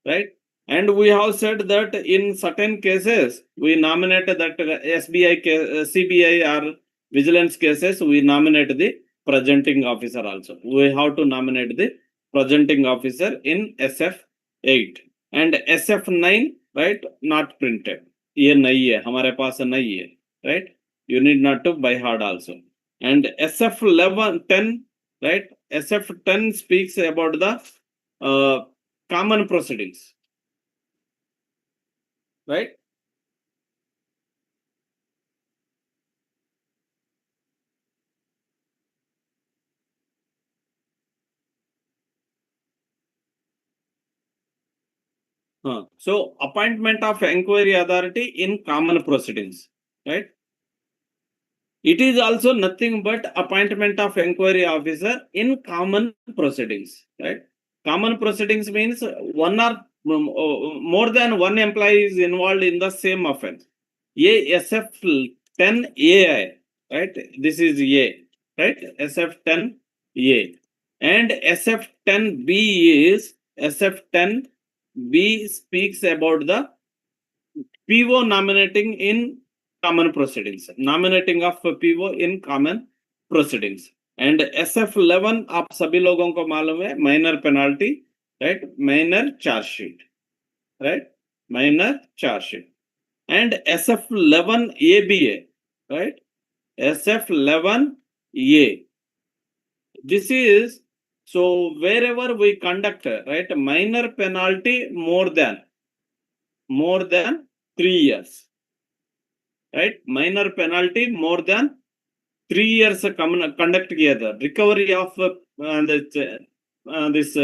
B: right? And we have said that in certain cases we nominate that SBI CBI or vigilance cases we nominate the presenting officer also. We have to nominate the presenting officer in SF8 and SF9, right? Not printed. ये नहीं है हमारे पास नहीं है, right? You need not to buy hard also. And SF10, right? SF10 speaks about the common proceedings, right? So appointment of inquiry authority in common proceedings, right? It is also nothing but appointment of inquiry officer in common proceedings, right? Common proceedings means one or more than one employee is involved in the same offense. A SF10 A, right? This is A, right? SF10 A. And SF10 B is SF10 B speaks about the PO nominating in common proceedings, nominating of PO in common proceedings. And SF11 आप सभी लोगों को मालूम है minor penalty, right? Minor charge sheet, right? Minor charge sheet. And SF11 ABA, right? SF11A. This is, so wherever we conduct, right, minor penalty more than 3 years, right? Minor penalty more than 3 years conduct together. Recovery of this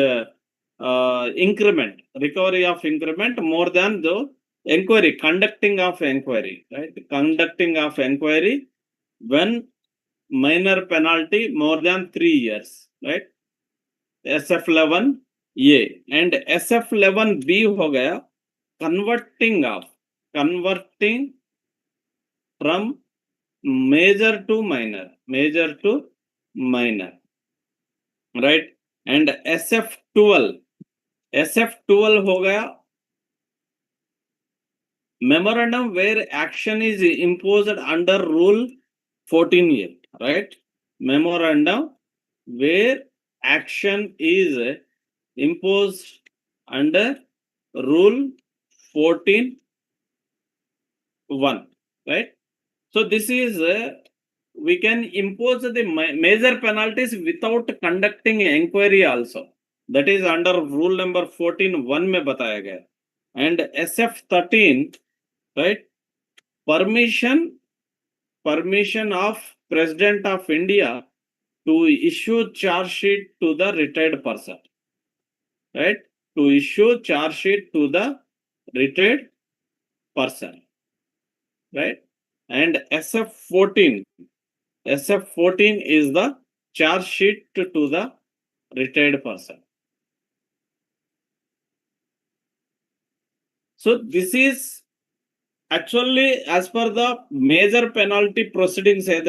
B: increment, recovery of increment more than the inquiry, conducting of inquiry, right? Conducting of inquiry when minor penalty more than 3 years, right? SF11 ये and SF11B हो गया converting from major to minor, right. And SF12 हो गया memorandum where action is imposed under rule 14A, right? Memorandum where action is imposed under rule 14(1), right? So this is we can impose the major penalties without conducting inquiry also. That is under rule number 14(1) में बताया गया. And SF13, right? Permission of President of India to issue charge sheet to the retired person, right? To issue charge sheet to the retired person, right? And SF14 is the charge sheet to the retired person. So this is actually as per the major penalty proceedings, as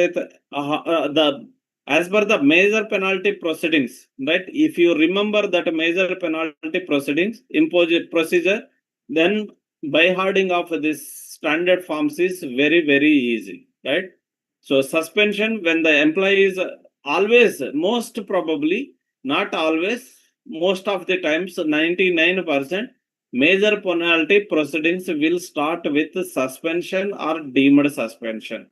B: per the major penalty proceedings, right? If you remember that major penalty proceedings impose procedure, then by harding of this standard forms is very easy, right? So suspension when the employee is always, most probably, not always, most of the times 99%, major penalty proceedings will start with suspension or deemed suspension.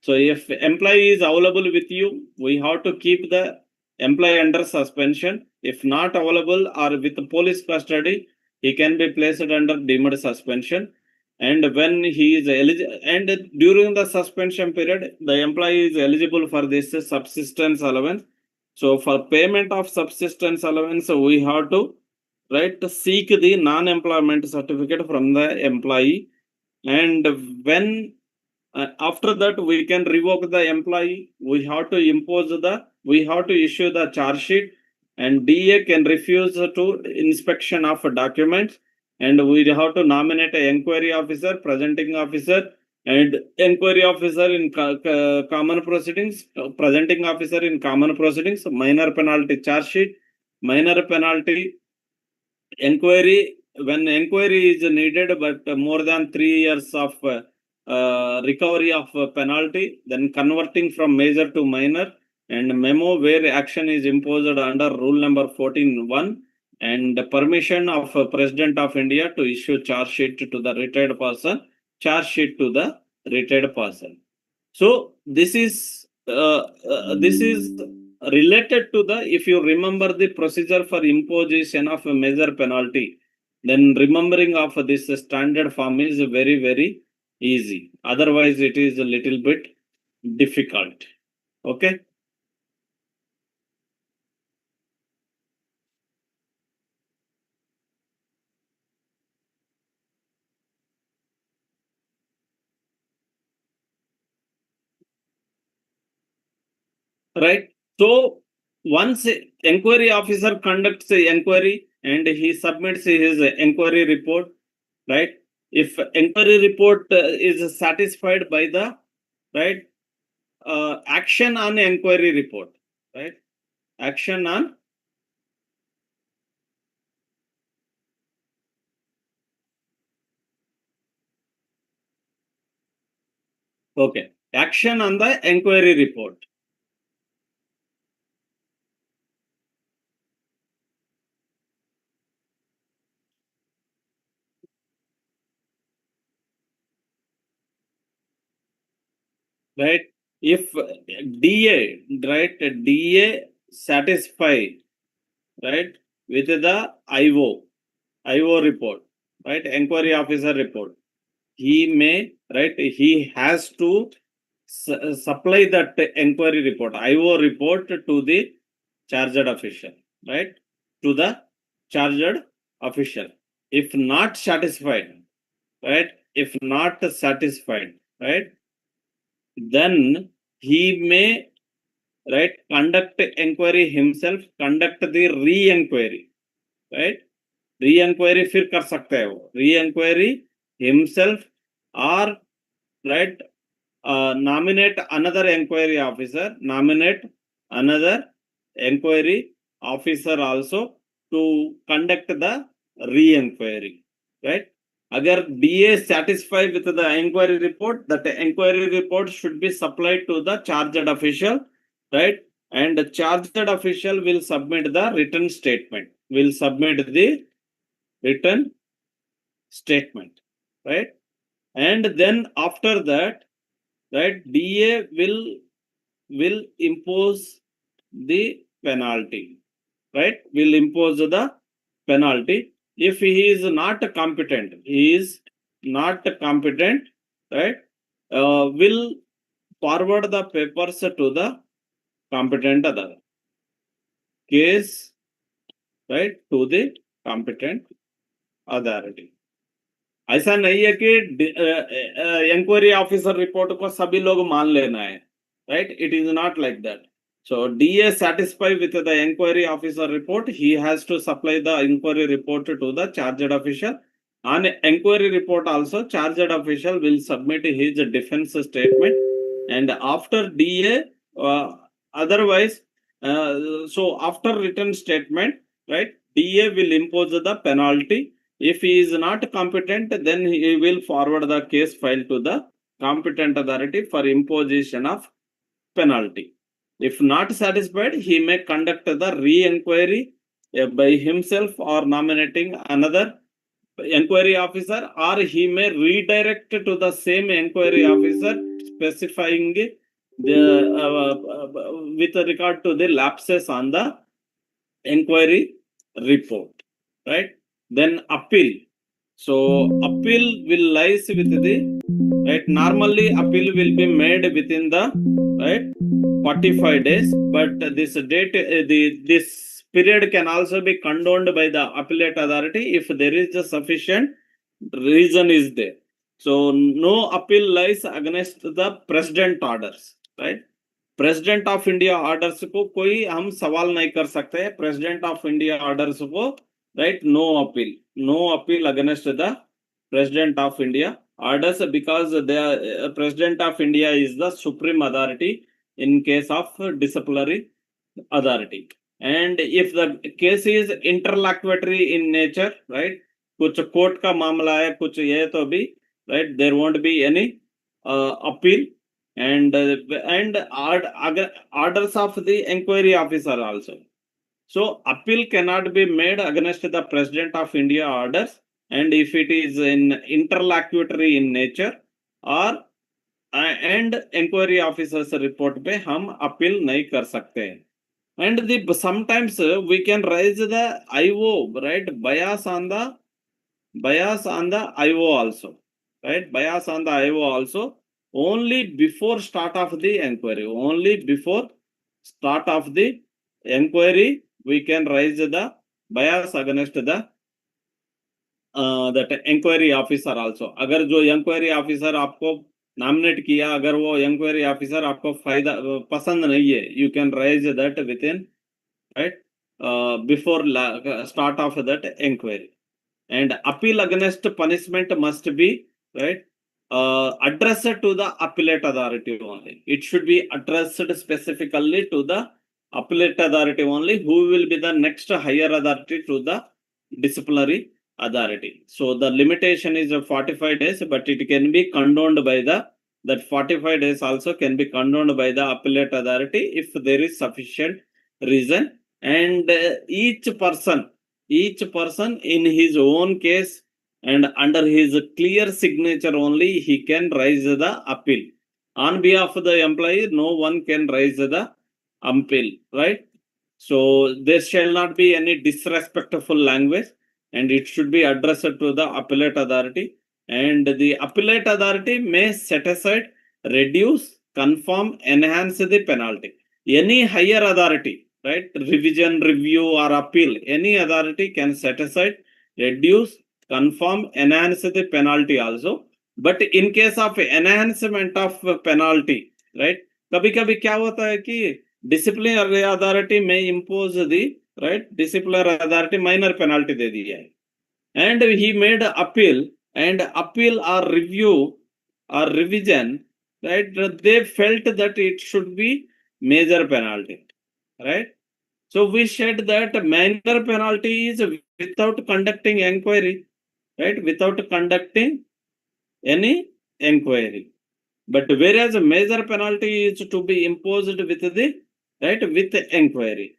B: So if employee is available with you, we have to keep the employee under suspension. If not available or with police custody, he can be placed under deemed suspension. And when he is eligible, and during the suspension period, the employee is eligible for this subsistence allowance. So for payment of subsistence allowance, we have to, right, seek the non-employment certificate from the employee. And when after that we can revoke the employee, we have to issue the charge sheet, and DA can refuse to inspection of documents, and we have to nominate an inquiry officer, presenting officer, and inquiry officer in common proceedings, presenting officer in common proceedings, minor penalty charge sheet, minor penalty inquiry when inquiry is needed, but more than 3 years of recovery of penalty, then converting from major to minor, and memo where action is imposed under rule number 14(1), and permission of President of India to issue charge sheet to the retired person, charge sheet to the retired person. So this is related to the, if you remember the procedure for imposition of a major penalty, then remembering of this standard form is very easy. Otherwise it is a little bit difficult. Okay. Right. So once inquiry officer conducts the inquiry and he submits his inquiry report, right? If inquiry report is satisfied by the, right, action on inquiry report, right? Action on, okay, action on the inquiry report. Right? If DA, right, DA satisfy, right, with the IO report, right, inquiry officer report, he may, right, he has to supply that inquiry report, IO report, to the charged official, right, to the charged official. If not satisfied, right, if not satisfied, right, then he may, right, conduct inquiry himself, conduct the re-inquiry, right? Re-inquiry फिर कर सकते हैं वो, re-inquiry himself or right, nominate another inquiry officer, nominate another inquiry officer also to conduct the re-inquiry, right? Agar DA satisfied with the inquiry report, that inquiry report should be supplied to the charged official, right? And the charged official will submit the written statement, right? And then after that, right, DA will impose the penalty, right? Will impose the penalty. If he is not competent, right? Will forward the papers to the competent other case, right, to the competent authority. ऐसा नहीं है कि inquiry officer report को सभी लोग मान लेना है, right? It is not like that. So DA satisfied with the inquiry officer report, he has to supply the inquiry report to the charged official. On inquiry report also, charged official will submit his defense statement, and after DA, otherwise, so after written statement, right, DA will impose the penalty. If he is not competent, then he will forward the case file to the competent authority for imposition of penalty. If not satisfied, he may conduct the re-inquiry by himself or nominating another inquiry officer, or he may redirect to the same inquiry officer specifying the with regard to the lapses on the inquiry report, right? Then appeal. So appeal will lies with the, right? Normally appeal will be made within the, right, 45 days, but this date, this period can also be condoned by the appellate authority if there is a sufficient reason is there. So no appeal lies against the president orders, right? President of India orders को कोई हम सवाल नहीं कर सकते, president of India orders को, right, no appeal against the president of India orders, because the president of India is the supreme authority in case of disciplinary authority. And if the case is interlocutory in nature, right, कुछ court का मामला है, कुछ ये तो भी, right, there won't be any appeal. And orders of the inquiry officer also. So appeal cannot be made against the president of India orders, and if it is in interlocutory in nature or and inquiry officers report पे हम appeal नहीं कर सकते हैं. And the sometimes we can raise the IO, right, bias on the IO also, right, bias on the IO also. Only before start of the inquiry, we can raise the bias against the that inquiry officer also. अगर जो inquiry officer आपको nominate किया, अगर वो inquiry officer आपको फायदा पसंद नहीं है, you can raise that within, right, before start of that inquiry. And appeal against punishment must be, right, addressed to the appellate authority only. It should be addressed specifically to the appellate authority only, who will be the next higher authority to the disciplinary authority. So the limitation is 45 days, but it can be condoned by that 45 days also can be condoned by the appellate authority if there is sufficient reason. And each person in his own case and under his clear signature only he can raise the appeal. On behalf of the employee, no one can raise the appeal, right? So there shall not be any disrespectful language, and it should be addressed to the appellate authority. And the appellate authority may set aside, reduce, confirm, enhance the penalty. Any higher authority, right, revision, review or appeal, any authority can set aside, reduce, confirm, enhance the penalty also. But in case of enhancement of penalty, right, कभी कभी क्या होता है कि disciplinary authority may impose the right? Disciplinary authority minor penalty दे दिया है. And he made appeal, and appeal or review or revision, right? They felt that it should be major penalty, right? So we said that minor penalty is without conducting inquiry, right? Without conducting any inquiry. But whereas a major penalty is to be imposed with the, right, with inquiry,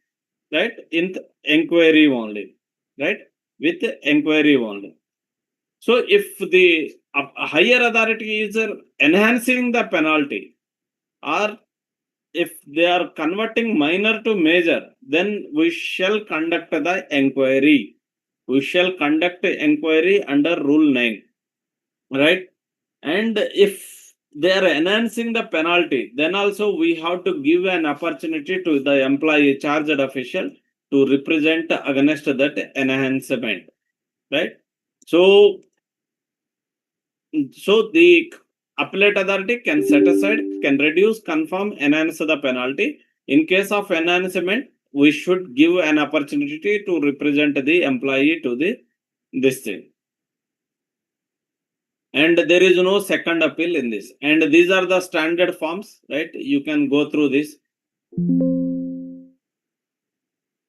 B: right? In inquiry only, right? With inquiry only. So if the higher authority is enhancing the penalty, or if they are converting minor to major, then we shall conduct the inquiry. We shall conduct inquiry under Rule 9, right? And if they are enhancing the penalty, then also we have to give an opportunity to the employee charged official to represent against that enhancement, right? So the appellate authority can set aside, can reduce, confirm, enhance the penalty. In case of enhancement, we should give an opportunity to represent the employee to the this thing. And there is no second appeal in this. And these are the standard forms, right? You can go through this.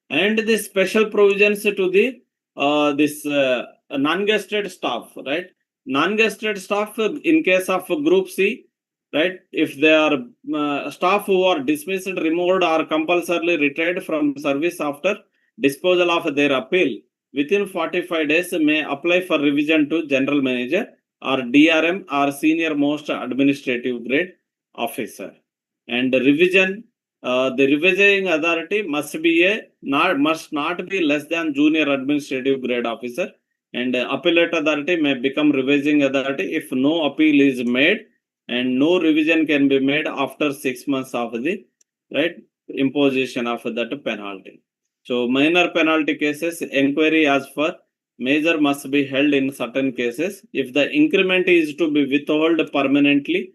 B: And the special provisions to the this non-guested staff, right? Non-guested staff in case of Group C, right? If they are staff who are dismissed, removed, or compulsorily retired from service after disposal of their appeal within 45 days may apply for revision to general manager or DRM or senior most administrative grade officer. And the revision, the revising authority must not be less than junior administrative grade officer. And appellate authority may become revising authority if no appeal is made, and no revision can be made after 6 months of the, right, imposition of that penalty. So minor penalty cases, inquiry as for major must be held in certain cases. If the increment is to be withheld permanently,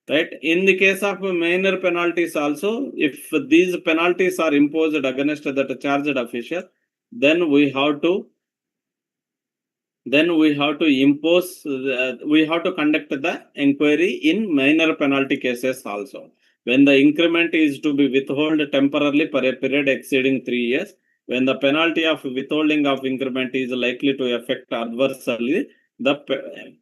B: right? In the case of minor penalties also, if these penalties are imposed against that charged official, then we have to impose, we have to conduct the inquiry in minor penalty cases also. When the increment is to be withheld temporarily for a period exceeding 3 years, when the penalty of withholding of increment is likely to affect adversely the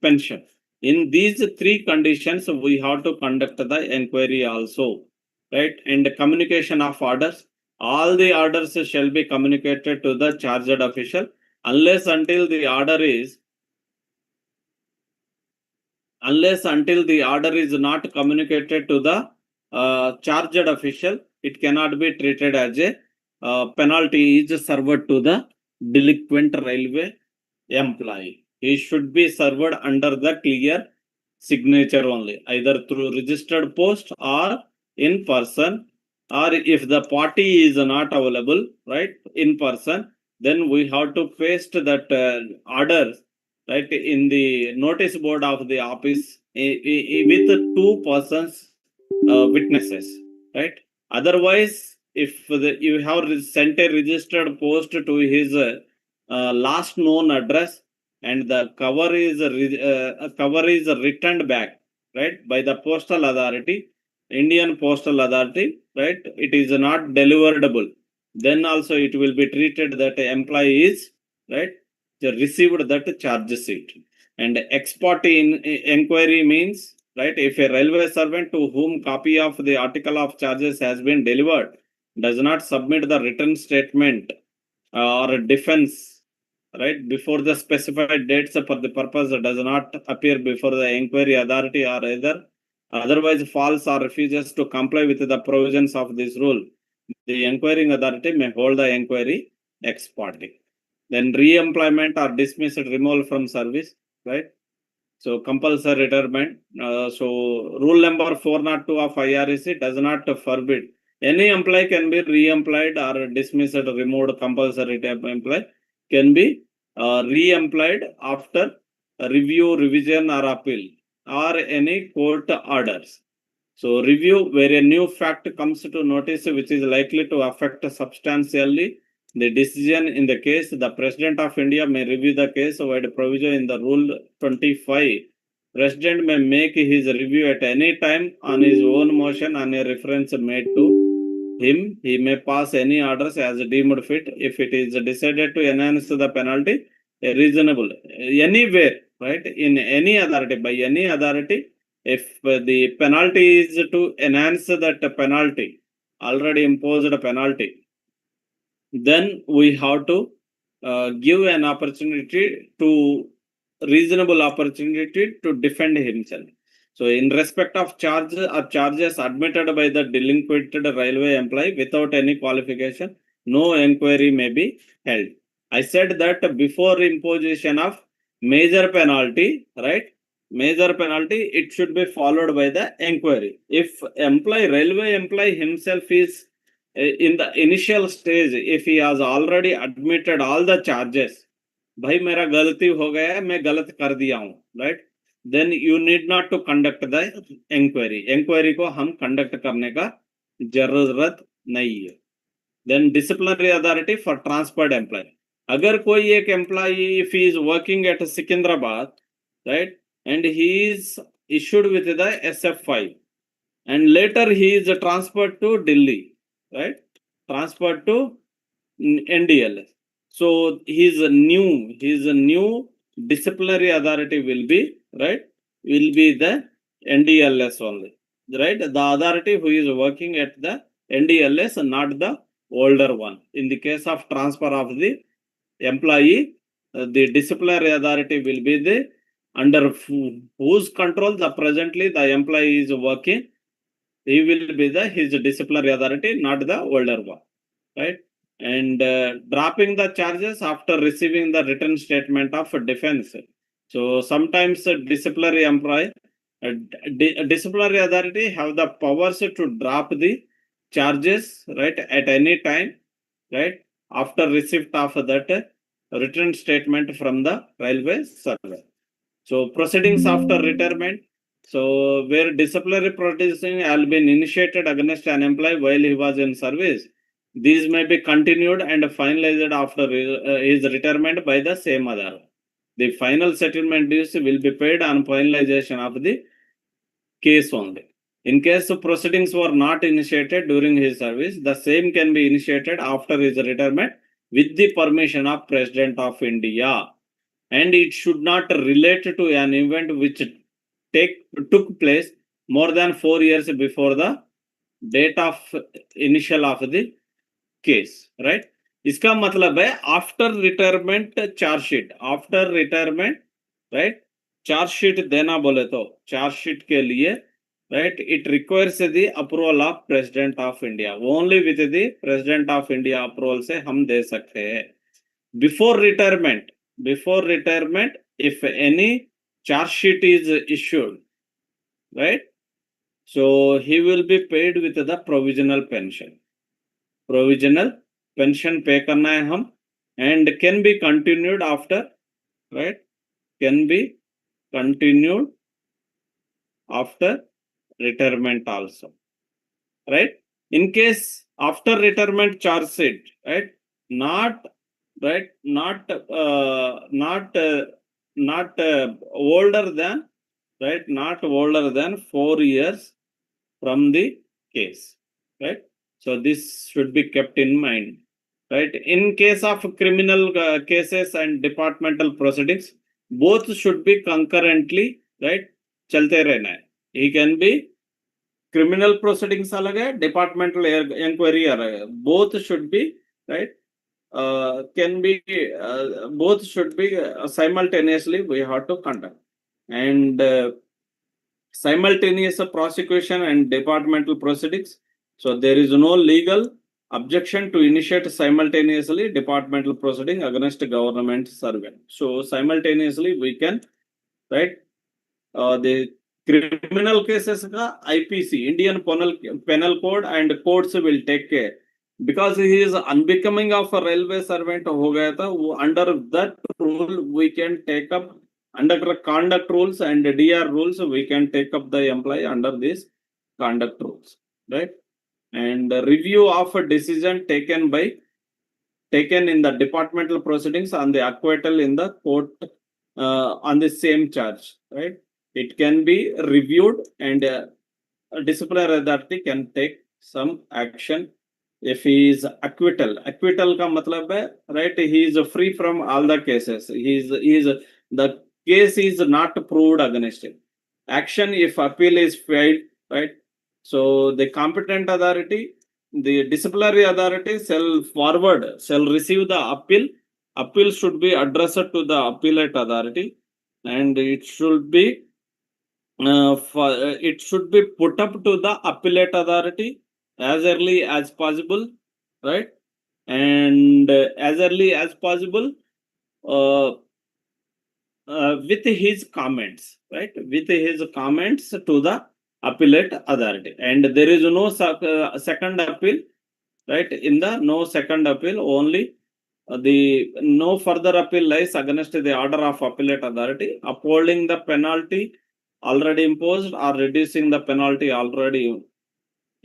B: pension. In these three conditions, we have to conduct the inquiry also, right? And communication of orders, all the orders shall be communicated to the charged official unless until the order is not communicated to the charged official, it cannot be treated as a penalty is served to the delinquent railway employee. He should be served under the clear signature only, either through registered post or in person. Or if the party is not available, right, in person, then we have to paste that order, right, in the notice board of the office with two persons witnesses, right? Otherwise, if you have sent a registered post to his last known address, and the cover is returned back, right, by the postal authority, Indian postal authority, right, it is not deliverable, then also it will be treated that employee is, right, received that charge sheet. And ex parte inquiry means, right, if a railway servant to whom copy of the article of charges has been delivered does not submit the written statement or defense, right, before the specified dates for the purpose does not appear before the inquiry authority, or either otherwise falls or refuses to comply with the provisions of this rule, the inquiring authority may hold the inquiry ex parte. Then re-employment or dismissed, removal from service, right? So compulsory retirement. So rule number 402 of IREC does not forbid any employee can be re-employed or dismissed, removed. Compulsory employee can be re-employed after review, revision, or appeal, or any court orders. So review, where a new fact comes to notice which is likely to affect substantially the decision in the case, the President of India may review the case wide provision in the Rule 25. President may make his review at any time on his own motion on a reference made to him. He may pass any orders as deemed fit if it is decided to enhance the penalty reasonable anywhere, right? In any authority, by any authority, if the penalty is to enhance that penalty, already imposed penalty, then we have to give an opportunity to reasonable opportunity to defend himself. So in respect of charges admitted by the delinquented railway employee without any qualification, no inquiry may be held. I said that before imposition of major penalty, right? Major penalty, it should be followed by the inquiry. If railway employee himself is in the initial stage, if he has already admitted all the charges, भाई मेरा गलती हो गया है, मैं गलत कर दिया हूं, right? Then you need not to conduct the inquiry. Inquiry को हम conduct करने का जरूरत नहीं है. Then disciplinary authority for transferred employee. अगर कोई एक employee, if he is working at Secunderabad, right, and he is issued with the SF5, and later he is transferred to Delhi, right? Transferred to NDL. So his new disciplinary authority will be, right? Will be the NDLS only, right? The authority who is working at the NDLS, not the older one. In the case of transfer of the employee, the disciplinary authority will be the under whose control the presently the employee is working. He will be his disciplinary authority, not the older one, right? And dropping the charges after receiving the written statement of defense. So sometimes disciplinary employee, disciplinary authority have the powers to drop the charges, right, at any time, right, after receipt of that written statement from the railway server. So proceedings after retirement. So where disciplinary proceedings have been initiated against an employee while he was in service, these may be continued and finalized after his retirement by the same other. The final settlement dues will be paid on finalization of the case only. In case of proceedings were not initiated during his service, the same can be initiated after his retirement with the permission of President of India. And it should not relate to an event which took place more than 4 years before the date of initial of the case, right? इसका मतलब है after retirement chargesheet, after retirement, right, chargesheet देना बोले तो chargesheet के लिए, right, it requires the approval of President of India. Only with the President of India approval से हम दे सकते हैं. Before retirement, if any charge sheet is issued, right, so he will be paid with the provisional pension. Provisional pension pay करना है हम, and can be continued after, right, can be continued after retirement also, right? In case after retirement charge sheet, right, not older than, right, not older than 4 years from the case, right? So this should be kept in mind, right? In case of criminal cases and departmental proceedings, both should be concurrently, right, चलते रहना है. He can be criminal proceedings अलग है, departmental inquiry अलग है. Both should be, right, can be both should be simultaneously we have to conduct. And simultaneous prosecution and departmental proceedings. So there is no legal objection to initiate simultaneously departmental proceeding against government servant. So simultaneously we can, right, the criminal cases ka IPC, Indian Penal Code, and courts will take care. Because he is unbecoming of a railway servant ho gaya tha, under that rule we can take up, under conduct rules and DR rules, we can take up the employee under these conduct rules, right? And review of a decision taken by taken in the departmental proceedings on the acquittal in the court on the same charge, right? It can be reviewed and disciplinary authority can take some action if he is acquittal. Acquittal ka matlab hai, right? He is free from all the cases. He is the case is not proved against him. Action if appeal is failed, right? So the competent authority, the disciplinary authority shall receive the appeal. Appeal should be addressed to the appellate authority, and it should be it should be put up to the appellate authority as early as possible, right? And as early as possible uh, with his comments, right? With his comments to the appellate authority. And there is no second appeal, right? In the no second appeal, only the no further appeal lies against the order of appellate authority, upholding the penalty already imposed or reducing the penalty already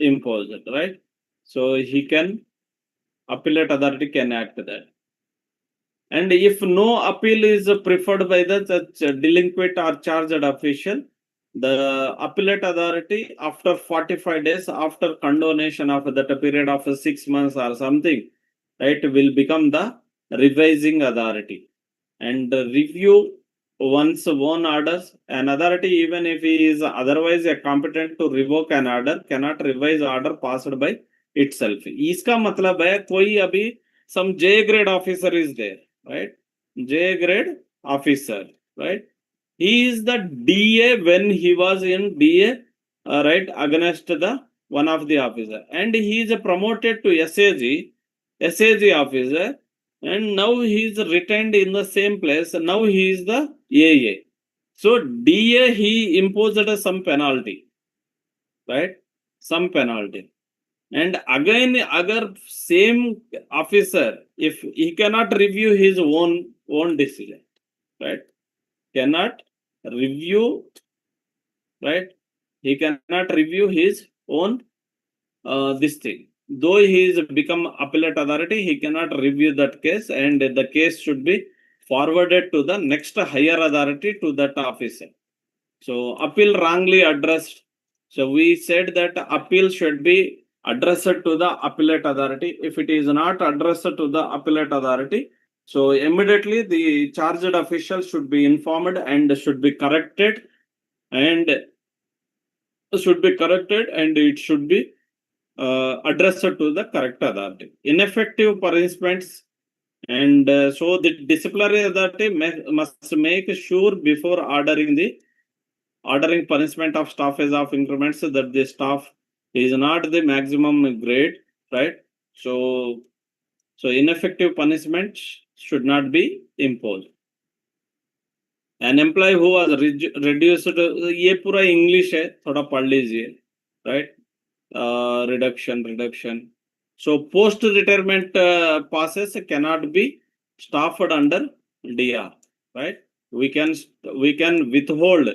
B: imposed, right? So he can, appellate authority can act that. And if no appeal is preferred by the delinquent or charged official, the appellate authority after 45 days after condonation of that period of 6 months or something, right, will become the revising authority and review one's own orders. An authority, even if he is otherwise competent to revoke an order, cannot revise order passed by itself. इसका मतलब है कोई अभी some J grade officer is there, right? J grade officer, right? He is the DA when he was in DA, right, against the one of the officer, and he is promoted to SAG officer, and now he is retained in the same place. Now he is the AA. So DA he imposed some penalty, right? Some penalty. And again, agar same officer, if he cannot review his own decision, right? Cannot review, right? He cannot review his own this thing. Though he is become appellate authority, he cannot review that case, and the case should be forwarded to the next higher authority to that officer. So appeal wrongly addressed. So we said that appeal should be addressed to the appellate authority. If it is not addressed to the appellate authority, so immediately the charged official should be informed and should be corrected, and it should be addressed to the correct authority. Ineffective punishments, and so the disciplinary authority must make sure before ordering punishment of staffage of increments that the staff is not the maximum grade, right? So ineffective punishment should not be imposed. An employee who was reduced, ये पूरा English है, थोड़ा पढ़ लीजिए, right? Reduction. So post retirement passes cannot be staffed under DR, right? We can withhold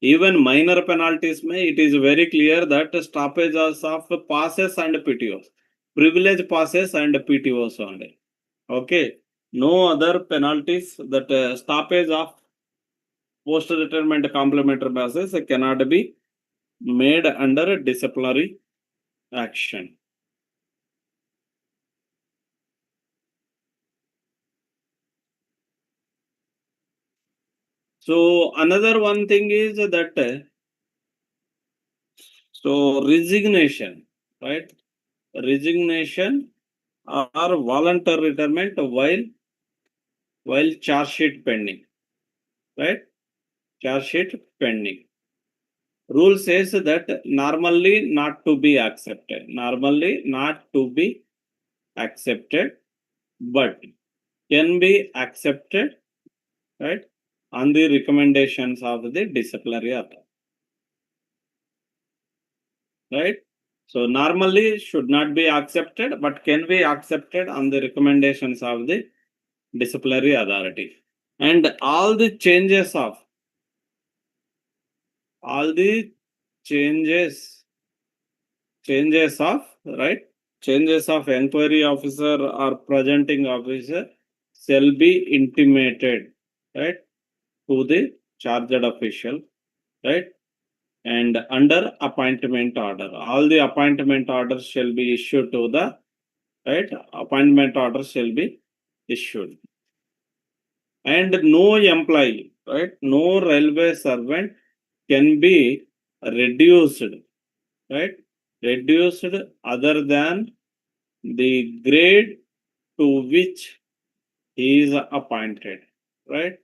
B: even minor penalties. It is very clear that stoppages of passes and PTOs, privilege passes and PTOs only. Okay, no other penalties. That stoppage of post retirement complementary passes cannot be made under disciplinary action. So another one thing is that so resignation, right? Resignation or voluntary retirement while charge sheet pending, right? Charge sheet pending. Rule says that normally not to be accepted. Normally not to be accepted, but can be accepted, right? On the recommendations of the disciplinary authority. Right? So normally should not be accepted, but can be accepted on the recommendations of the disciplinary authority. And all the changes of right, changes of inquiry officer or presenting officer shall be intimated, right, to the charged official, right? And under appointment order, all the appointment orders shall be issued to the, right? Appointment order shall be issued. And no employee, right? No railway servant can be reduced, right? Reduced other than the grade to which he is appointed, right?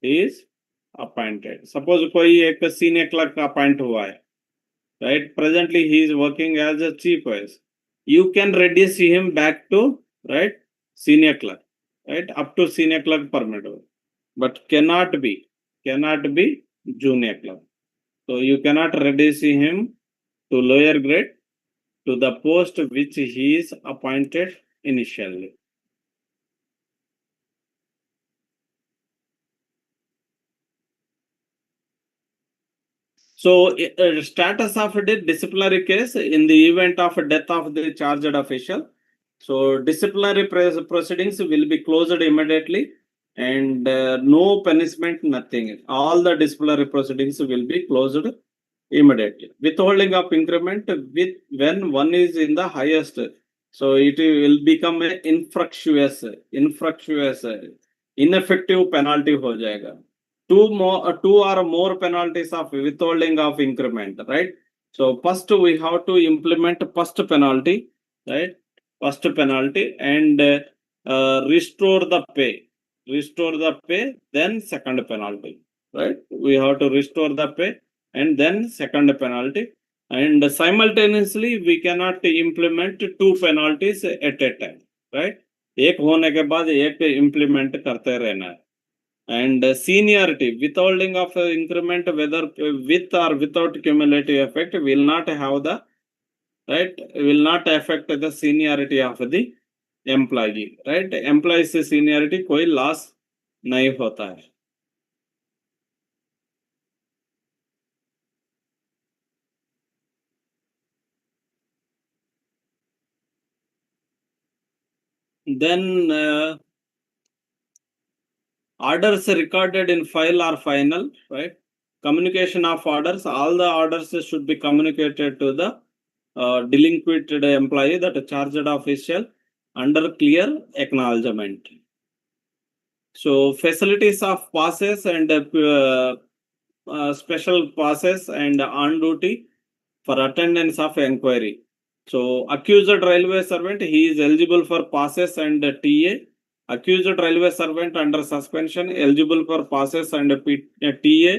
B: He is appointed. Suppose कोई एक senior clerk appoint हुआ है, right? Presently he is working as a chief OS. You can reduce him back to, right, senior clerk, right, up to senior clerk permanent, but cannot be junior clerk. So you cannot reduce him to lower grade to the post which he is appointed initially. So, status of the disciplinary case in the event of death of the charged official. So, disciplinary proceedings will be closed immediately and no punishment, nothing. All the disciplinary proceedings will be closed immediately. Withholding of increment with when one is in the highest. So, it will become an infructuous, ineffective penalty हो जाएगा. Two or more penalties of withholding of increment, right? So first we have to implement first penalty, right? First penalty and restore the pay. Then second penalty, right? We have to restore the pay and then second penalty. And simultaneously we cannot implement two penalties at a time, right? एक होने के बाद एक implement करते रहना है. And seniority, withholding of increment whether with or without cumulative effect will not have the, right, will not affect the seniority of the employee, right? Employee से seniority कोई loss नहीं होता है. Then orders recorded in file are final, right? Communication of orders, all the orders should be communicated to the delinquent employee, that charged official, under clear acknowledgement. So facilities of passes and special passes and on duty for attendance of inquiry. So accused railway servant, he is eligible for passes and TA. Accused railway servant under suspension eligible for passes and TA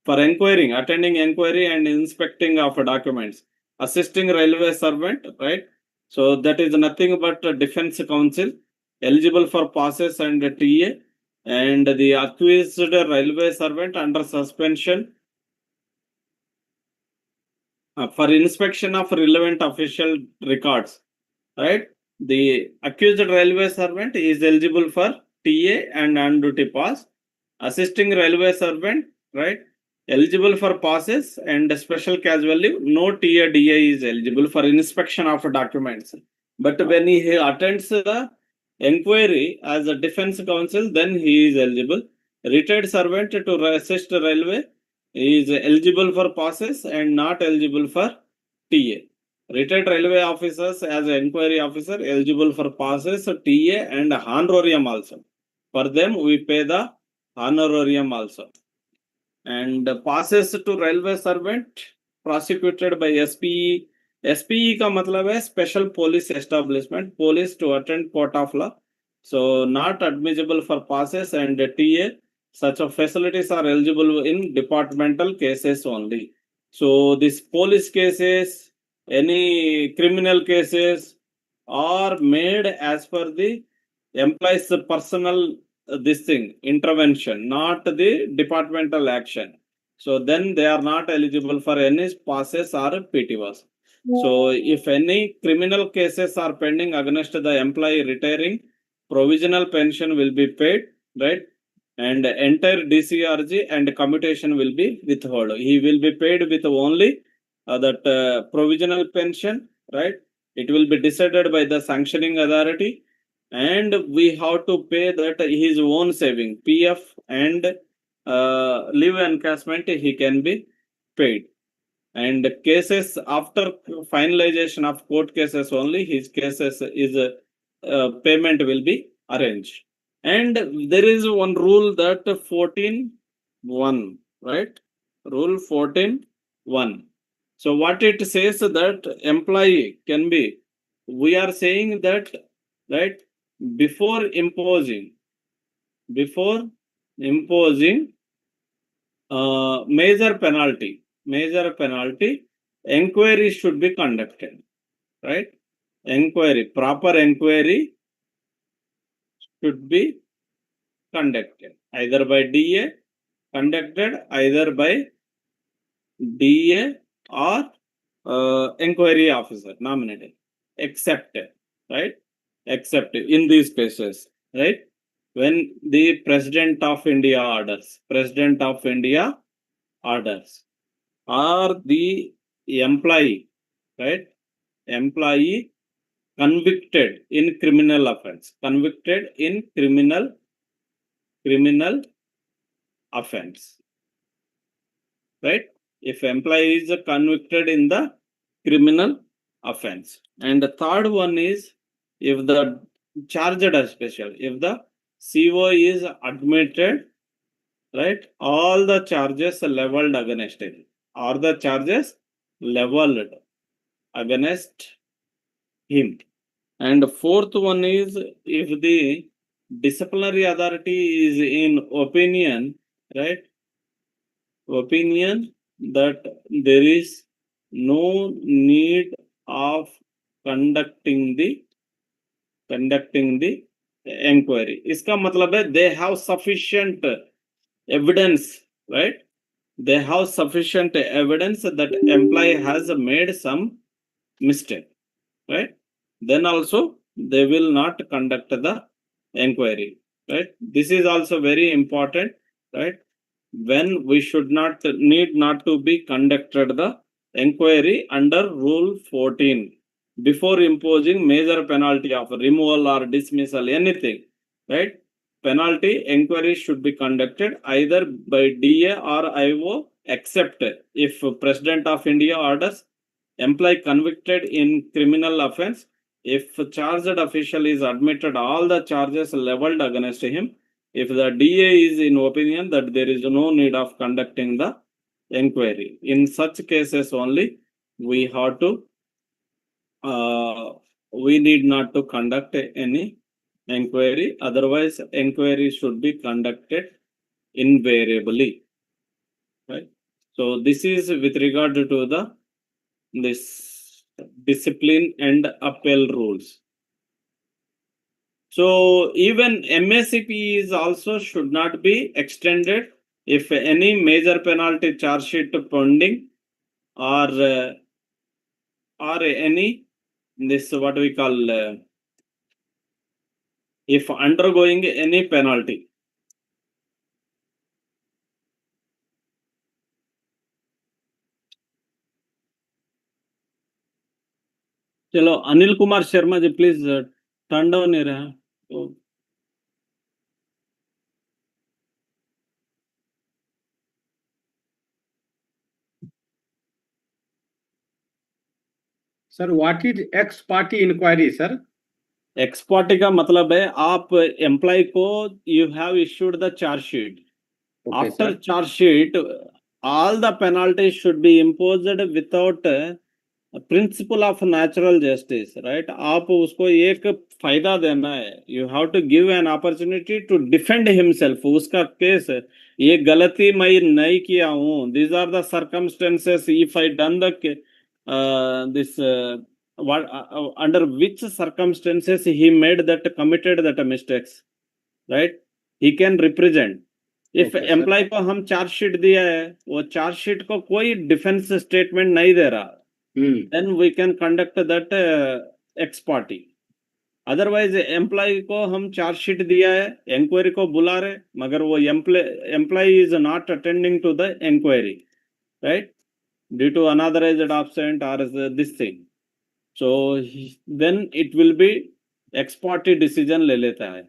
B: for inquiring, attending inquiry and inspecting of documents. Assisting railway servant, right? So that is nothing but defense counsel eligible for passes and TA. And the accused railway servant under suspension for inspection of relevant official records, right? The accused railway servant is eligible for TA and on-duty pass. Assisting railway servant, right, eligible for passes and special casual leave. No TA DA is eligible for inspection of documents. But when he attends the inquiry as a defense counsel, then he is eligible. Retired servant to assist railway is eligible for passes and not eligible for TA. Retired railway officers as an inquiry officer eligible for passes, TA and honorarium also. For them we pay the honorarium also. And passes to railway servant prosecuted by SPE. SPE का मतलब है special police establishment, police to attend court of law. So not admissible for passes and TA. Such facilities are eligible in departmental cases only. So these police cases, any criminal cases are made as per the employee's personal this thing intervention, not the departmental action. So then they are not eligible for any passes or PTOs. So if any criminal cases are pending against the employee retiring, provisional pension will be paid, right? And entire DCRG and commutation will be withheld. He will be paid with only that provisional pension, right? It will be decided by the sanctioning authority, and we have to pay that his own saving, PF and leave encashment he can be paid. And cases after finalization of court cases only, his cases is payment will be arranged. And there is one rule that 14.1, right? Rule 14.1. So what it says that employee can be, we are saying that, right, before imposing major penalty, inquiry should be conducted, right? Proper inquiry should be conducted either by DA, or inquiry officer nominated, except, right? Except in these cases, right? When the President of India orders, or the employee, right? Employee convicted in criminal offense, right? If employee is convicted in the criminal offense. And the third one is, if the charged special, if the CO is admitted, right, all the charges leveled against him, or the charges leveled against him. And fourth one is, if the disciplinary authority is in opinion, right, that there is no need of conducting the inquiry. इसका मतलब है they have sufficient evidence, right? They have sufficient evidence that employee has made some mistake, right? Then also they will not conduct the inquiry, right? This is also very important, right? When we should not need not to be conducted the inquiry under Rule 14 before imposing major penalty of removal or dismissal, anything, right? Penalty inquiry should be conducted either by DA or IO, except if President of India orders employee convicted in criminal offense, if charged official is admitted all the charges leveled against him, if the DA is in opinion that there is no need of conducting the inquiry. In such cases only, we have to, we need not to conduct any inquiry. Otherwise, inquiry should be conducted invariably, right? So this is with regard to this discipline and appeal rules. So even MACP is also should not be extended if any major penalty charge sheet pending, or any this what we call if undergoing any penalty. चलो Anil Kumar Sharma ji please turn down नहीं रहा तो
A: sir what is ex party inquiry sir?
B: Ex party का मतलब है आप employee को you have issued the charge sheet, after charge sheet all the penalties should be imposed without principle of natural justice, right? आप उसको एक फायदा देना है, you have to give an opportunity to defend himself, उसका case ये गलती मैं नहीं किया हूँ, these are the circumstances, if I done the this what under which circumstances he made that committed that mistakes, right? He can represent. If employee को हम charge sheet दिया है, वो चार्ज शीट को कोई डिफेंस स्टेटमेंट नहीं दे रहा, then we can conduct that ex party. Otherwise employee को हम चार्ज शीट दिया है, इंक्वायरी को बुला रहे, मगर वो employee is not attending to the inquiry, right, due to unauthorised absent or this thing. So then it will be ex parte decision ले लेता है.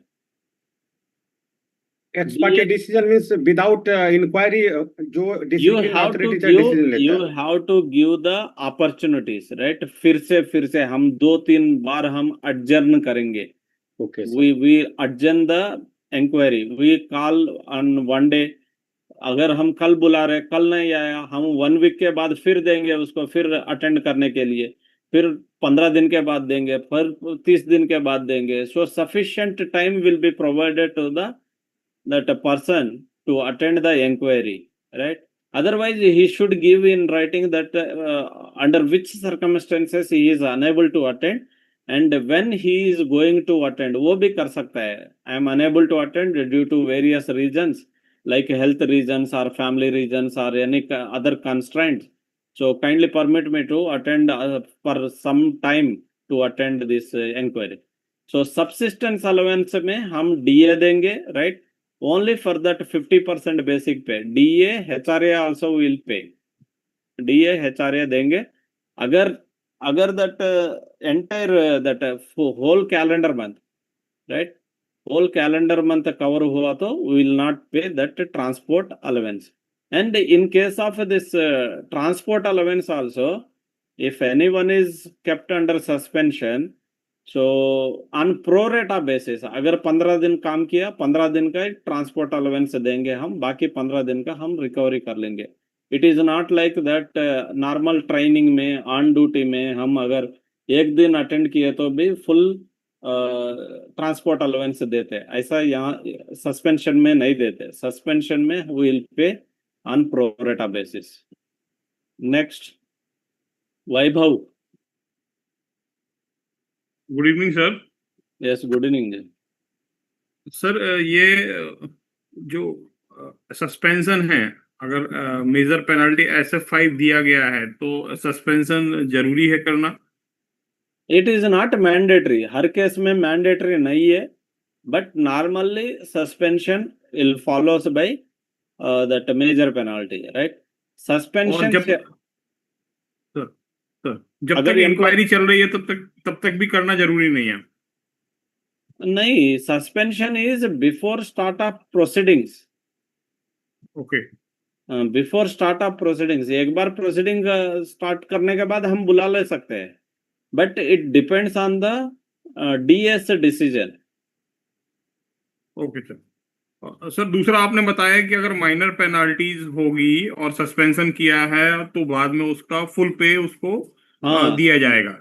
A: Ex parte decision means without inquiry, जो
B: You
A: discipline
B: have to
A: authority
B: give,
A: decision लेता
B: you
A: है.
B: have to give the opportunities, right? फिर से हम 2-3 बार हम adjourn करेंगे.
A: Okay, sir.
B: We adjourn the inquiry. We call on one day. अगर हम कल बुला रहे, कल नहीं आया, हम 1 वीक के बाद फिर देंगे उसको, फिर अटेंड करने के लिए, फिर 15 दिन के बाद देंगे, फिर 30 दिन के बाद देंगे. So sufficient time will be provided to that person to attend the inquiry, right? Otherwise he should give in writing that under which circumstances he is unable to attend and when he is going to attend. वो भी कर सकता है. I am unable to attend due to various reasons like health reasons or family reasons or any other constraints. So kindly permit me to attend for some time to attend this inquiry. So subsistence allowance में हम DA देंगे, right? Only for that 50% basic pay. DA, HRA also will pay. DA, HRA देंगे. अगर that entire that whole calendar month, right? Whole calendar month cover हुआ तो we will not pay that transport allowance. And in case of this transport allowance also, if anyone is kept under suspension, so on pro rata basis, अगर 15 दिन काम किया, 15 दिन का transport allowance देंगे हम, बाकी 15 दिन का हम रिकवरी कर लेंगे. It is not like that normal training में ऑन ड्यूटी में हम अगर एक दिन अटेंड किए तो भी फुल ट्रांसपोर्ट अलाउंस देते हैं. ऐसा यहाँ सस्पेंशन में नहीं देते. सस्पेंशन में will pay on pro rata basis. Next Vaibhav.
C: Good evening sir.
B: Yes, good evening ji.
C: Sir ये जो सस्पेंशन है, अगर मेजर पेनल्टी SF5 दिया गया है तो सस्पेंशन जरूरी है करना?
B: It is not mandatory. हर केस में मैंडेटरी नहीं है, but normally suspension will follows by that major penalty, right? Suspension
C: जब तक इंक्वायरी चल रही है तब तक भी करना जरूरी नहीं है?
B: नहीं, suspension is before start of proceedings.
C: Okay.
B: Before start of proceedings. एक बार प्रोसीडिंग स्टार्ट करने के बाद हम बुला ले सकते हैं, but it depends on the DS decision.
C: Okay sir. Sir दूसरा आपने बताया कि अगर माइनर पेनाल्टीज होगी और सस्पेंशन किया है तो बाद में उसका फुल पे उसको दिया जाएगा.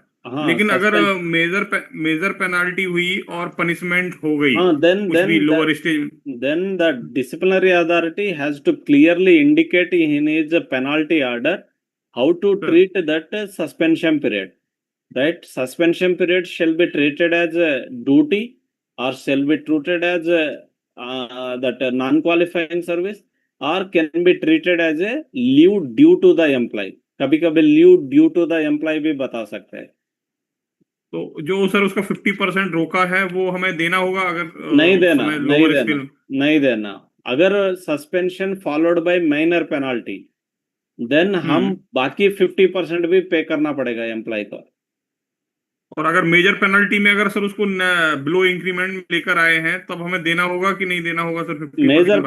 C: लेकिन अगर मेजर पेनाल्टी हुई और पनिशमेंट हो गई, कुछ भी lower stage,
B: then the disciplinary authority has to clearly indicate in his penalty order how to treat that suspension period, right? Suspension period shall be treated as a duty or shall be treated as that non-qualifying service or can be treated as a leave due to the employee. कभी कभी leave due to the employee भी बता सकते हैं.
C: तो जो sir उसका 50% रोका है वो हमें देना होगा? अगर
B: नहीं देना. अगर suspension followed by minor penalty, then हम बाकी 50% भी पे करना पड़ेगा एम्प्लॉय को.
C: और अगर मेजर पेनल्टी में अगर सर उसको बिलो इंक्रीमेंट लेकर आए हैं तब हमें देना होगा कि नहीं देना होगा सर?
B: मेजर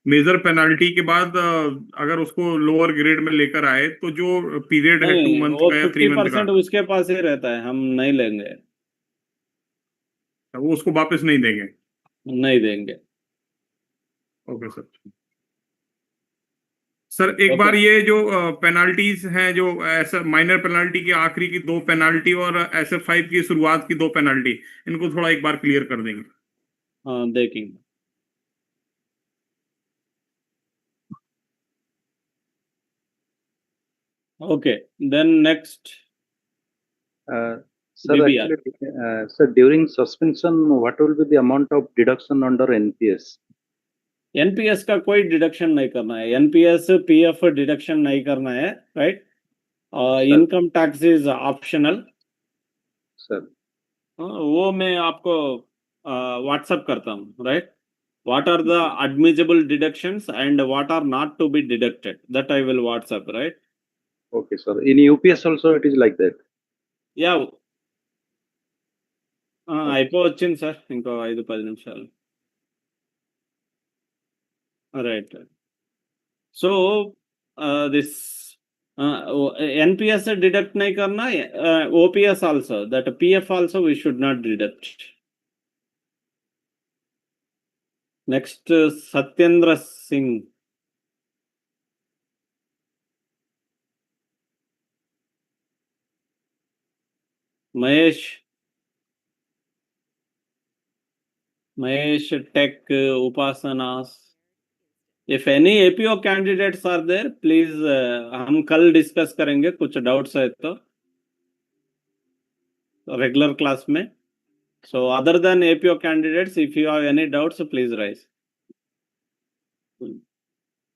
C: मेजर पेनल्टी के बाद अगर उसको लोअर ग्रेड में लेकर आए तो जो पीरियड है 2 मंथ का या 3 मंथ का,
B: उसके पास ही रहता है, हम नहीं लेंगे.
C: वो उसको वापस नहीं देंगे? Okay sir. सर एक बार ये जो पेनाल्टीज हैं, जो ऐसा माइनर पेनाल्टी की आखिरी की 2 पेनाल्टी और SF5 की शुरुआत की 2 पेनाल्टी, इनको थोड़ा एक बार क्लियर कर देंगे?
B: हाँ, देखेंगे. Okay, then next.
D: Sir, sir, during suspension, what will be the amount of deduction under NPS?
B: NPS का कोई डिडक्शन नहीं करना है. NPS PF डिडक्शन नहीं करना है, right? Income tax is optional.
D: Sir
B: वो मैं आपको व्हाट्सएप करता हूँ, right? What are the admissible deductions and what are not to be deducted? That I will WhatsApp, right?
D: Okay, sir. In UPS also it is like that.
B: Yeah అయిపోవచ్చింది sir, ఇంకో 5-10 నిమిషాలు. Right. So this NPS deduct नहीं करना, OPS also, that PF also we should not deduct. Next, Satyendra Singh. Mahesh Tech Upasanas. If any APO candidates are there, please हम कल discuss करेंगे, कुछ doubts है तो रेगुलर क्लास में. So other than APO candidates, if you have any doubts, please raise.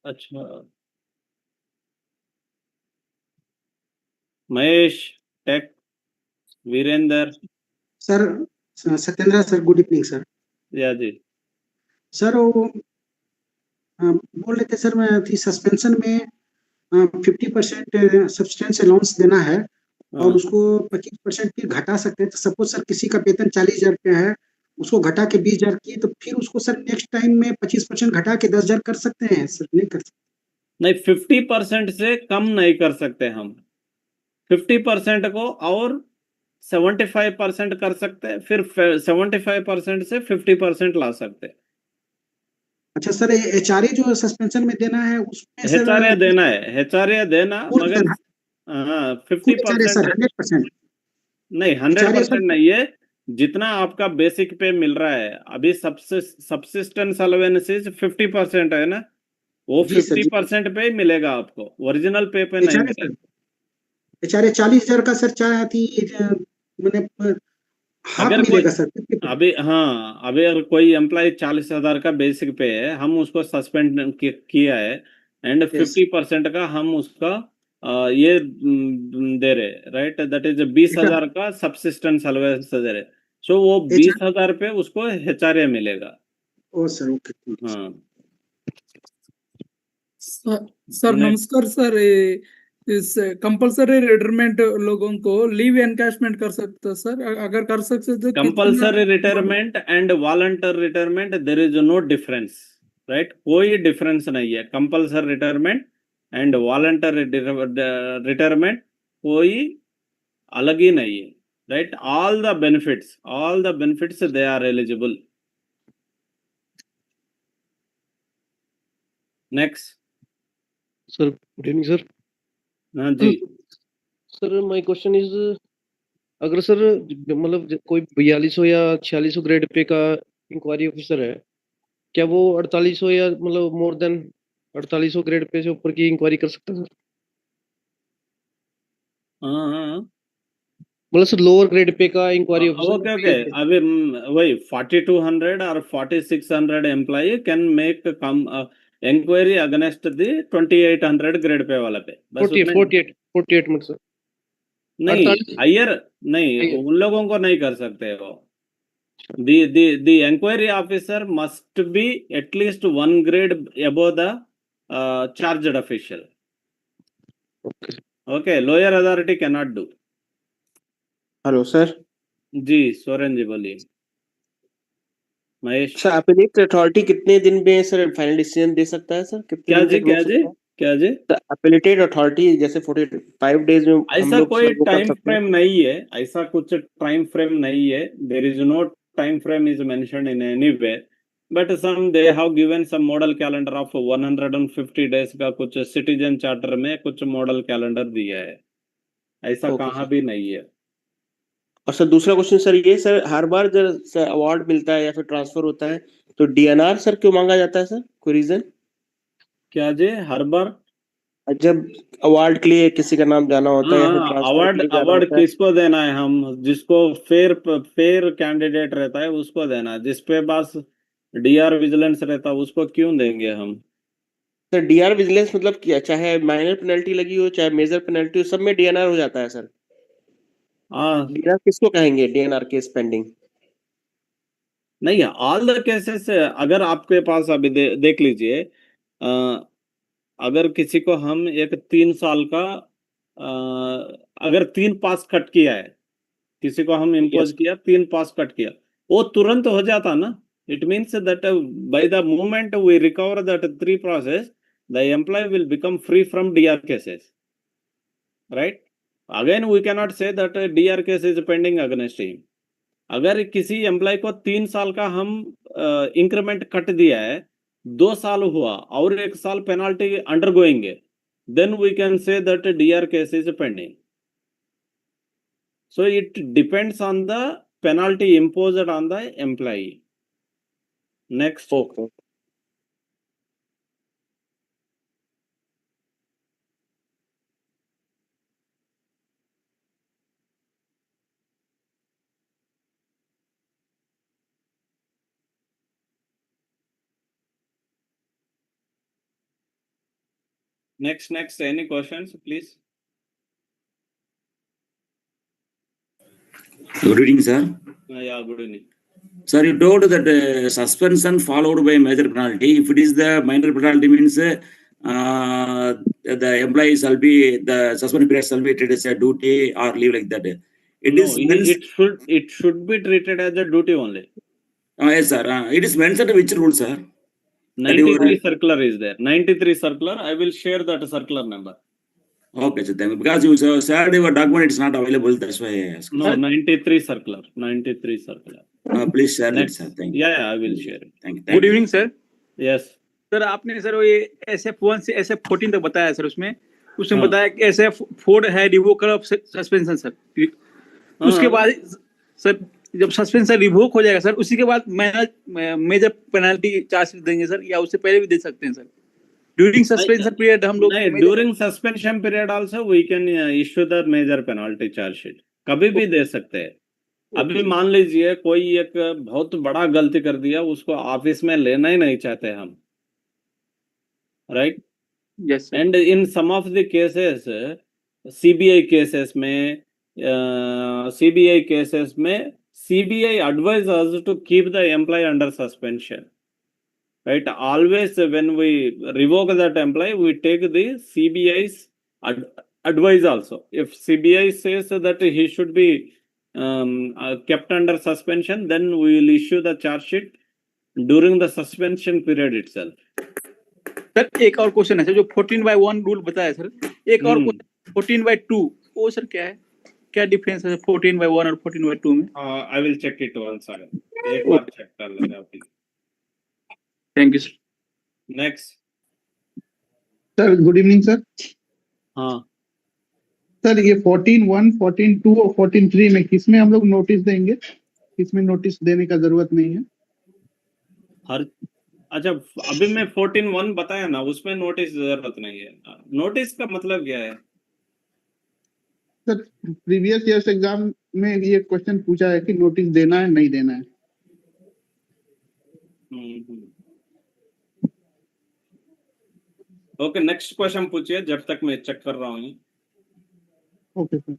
B: अच्छा, Mahesh take, Virendra.
E: Sir Satyendra sir, good evening sir.
B: Yeah ji
E: sir वो बोल रहे थे सर, मैं थी सस्पेंशन में 50% सब्सटेंस अलाउंस देना है और उसको 25% फिर घटा सकते हैं. तो सपोज सर किसी का वेतन 40,000 रुपया है, उसको घटा के 20,000 किए, तो फिर उसको सर नेक्स्ट टाइम में 25% घटा के 10,000 कर सकते हैं सर? नहीं कर सकते?
B: नहीं, 50% से कम नहीं कर सकते हम. 50% को और 75% कर सकते हैं, फिर 75% से 50% ला सकते हैं.
E: अच्छा सर, HRA जो सस्पेंशन में देना है उसमें सर
B: HRA देना है, HRA देना,
E: full
B: मगर
E: देना?
B: हाँ
E: full HRA सर
B: 50%
E: 100%?
B: नहीं,
E: HRA सर
B: 100% नहीं है. जितना आपका बेसिक पे मिल रहा है अभी, सबसिस्टेंस अलाउंसेस 50% है ना, वो
E: जी सर, जी
B: 50% पे ही मिलेगा आपको, ओरिजिनल पे नहीं
E: HRA
B: मिलेगा.
E: सर, HRA 40,000 का सर चाहे थी, मैंने हाफ
B: अगर कोई
E: मिलेगा सर 50%?
B: अभी, हाँ, अभी अगर कोई एम्प्लॉय 40,000 का बेसिक पे है, हम उसको सस्पेंड किया है, एंड
E: Yes.
B: 50% का हम उसका ये दे रहे, राइट, दैट इज 20,000 का सब्सिस्टेंस अलाउंस दे रहे. सो वो 20,000 पे उसको HRA मिलेगा.
E: ओ सर, ओके.
B: हाँ
F: सर
B: नहीं.
F: नमस्कार सर, इस कंपलसरी रिटायरमेंट लोगों को लीव एनकैशमेंट कर सकते हैं सर? अगर कर सकते तो
B: compulsory retirement and voluntary retirement, there is no difference, right. कोई डिफरेंस नहीं है. Compulsory retirement and voluntary retirement कोई अलग ही नहीं है, right. All the benefits they are eligible. Next.
G: Sir, good evening, sir.
B: हाँ जी.
G: Sir, my question is, अगर सर मतलब कोई 4200 या 4600 ग्रेड पे का इंक्वायरी ऑफिसर है, क्या वो 4800 या मतलब मोर देन 4800 ग्रेड पे से ऊपर की इंक्वायरी कर सकता है?
B: हाँ,
G: मतलब सर लोअर ग्रेड पे का इंक्वायरी
B: ओके
G: ऑफिसर.
B: अभी वही 4200 और 4600 employee can make inquiry against the 2800 grade pay वाला पे, बस
G: 48 मिनट सर.
B: नहीं,
G: 48
B: हायर नहीं,
G: Higher.
B: उन लोगों को नहीं कर सकते वो. the inquiry officer must be at least 1 grade above the charged official. Okay, lower authority cannot do.
H: Hello sir.
B: Ji Soren ji बोलिए. महेश
H: सर अपीलेट अथॉरिटी कितने दिन में सर फाइनल डिसीजन दे सकता है सर? कितने
B: क्या
H: दिन
B: जी
H: तक
B: क्या
H: रोक
B: जी
H: सकता है?
B: क्या जी?
H: अपीलेटेड अथॉरिटी जैसे 45 डेज में हम
B: ऐसा
H: लोग
B: कोई
H: सर वो कर
B: टाइम
H: सकते हैं?
B: फ्रेम नहीं है, ऐसा कुछ टाइम फ्रेम नहीं है. There is no time frame is mentioned in anyway, but some they have given some model calendar of 150 days का कुछ सिटीजन चार्टर में कुछ मॉडल कैलेंडर दिया है. ऐसा
H: ओके
B: कहाँ
H: सर.
B: भी नहीं है.
H: और सर दूसरा क्वेश्चन सर ये, सर हर बार जब सर अवार्ड मिलता है या फिर ट्रांसफर होता है तो DNR सर क्यों मांगा जाता है सर? कोई रीजन?
B: क्या जी? हर बार
H: जब अवार्ड के लिए किसी का नाम जाना होता है या फिर ट्रांसफर के लिए जाना
B: अवार्ड
H: होता है?
B: किसको देना है? हम जिसको फेयर कैंडिडेट रहता है उसको देना है. जिसपे पास DR विजिलेंस रहता है उसको क्यों देंगे हम?
H: सर DR विजिलेंस मतलब क्या, चाहे माइनर पेनल्टी लगी हो चाहे मेजर पेनल्टी हो, सब में DNR हो जाता है सर.
B: हाँ
H: DNR किसको कहेंगे? DNR case pending.
B: नहीं, ऑल द केसेस. अगर आपके पास अभी देख लीजिए, अगर किसी को हम एक 3 साल का अगर 3 पास कट किया है, किसी को हम इम्पोज किया, 3 पास कट किया, वो तुरंत हो जाता ना. It means that by the moment we recover that 3 process, the employee will become free from DR cases, right? Again, we cannot say that DR case is pending against him. अगर किसी employ को 3 साल का हम increment cut दिया है, 2 साल हुआ और 1 साल पेनाल्टी अंडरगोइंग है, then we can say that DR case is pending. So it depends on the penalty imposed on the employee. Next.
H: Okay.
B: Next. Any questions, please?
I: Good evening, sir.
B: Yeah, good evening.
I: Sir, you told that suspension followed by major penalty. If it is the minor penalty, means the employee shall be, the suspended period shall be treated as a duty or leave like that.
B: It should be treated as a duty only.
I: Yes, sir. It is mentioned which rule, sir?
B: 93 circular is there. 93 circular. I will share that circular number.
I: Okay, sir. Thank you. Because you said your document is not available, that's why I asked.
B: No, 93 circular. 93 circular.
I: Please share that,
B: Next.
I: sir. Thank you.
B: Yeah, I will share it.
I: Thank you.
J: Good evening sir.
B: Yes.
J: Sir आपने sir ये SF1 से SF14 तक बताया sir, उसमें बताया कि SF4 है रिवोकर of suspension sir. उसके बाद सर जब सस्पेंशन रिवोक हो जाएगा सर, उसी के बाद मेजर पेनल्टी चार्ज देंगे सर, या उससे पहले भी दे सकते हैं सर? ड्यूरिंग सस्पेंशन पीरियड हम लोग
B: during suspension period also we can issue the major penalty charge sheet. कभी भी दे सकते हैं. अभी मान लीजिए कोई एक बहुत बड़ा गलती कर दिया, उसको ऑफिस में लेना ही नहीं चाहते हम, right?
J: Yes.
B: And in some of the cases CBI cases में CBI advise us to keep the employee under suspension, right? Always when we revoke that employee, we take the CBI's advice also. If CBI says that he should be kept under suspension, then we will issue the charge sheet during the suspension period itself.
J: Sir एक और question है sir, जो 14/1 rule बताया sir, एक और 14/2 वो sir क्या है, क्या डिफरेंस है 14/1 और 14/2 में?
B: I will check it once again. एक बार चेक कर लेते हैं please.
J: Thank you sir.
B: Next.
K: Sir good evening sir.
B: हाँ
K: सर ये 14/1, 14/2 और 14/3 में किसमें हम लोग नोटिस देंगे, किसमें नोटिस देने का जरूरत नहीं है?
B: अच्छा, अभी मैं 14/1 बताया ना, उसमें नोटिस जरूरत नहीं है. नोटिस का मतलब क्या है?
K: सर प्रीवियस ईयर्स एग्जाम में ये क्वेश्चन पूछा है कि नोटिस देना है नहीं देना है.
B: ओके, नेक्स्ट क्वेश्चन पूछिए जब तक मैं चेक कर रहा हूँ.
K: Okay sir.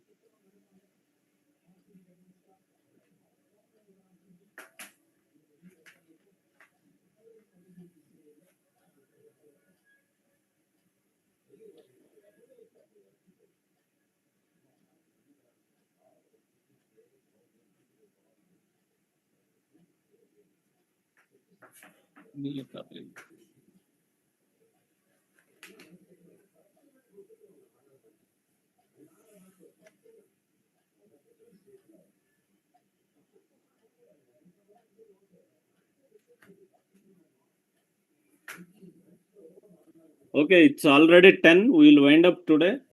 B: Okay, it's already 10. We will wind up today.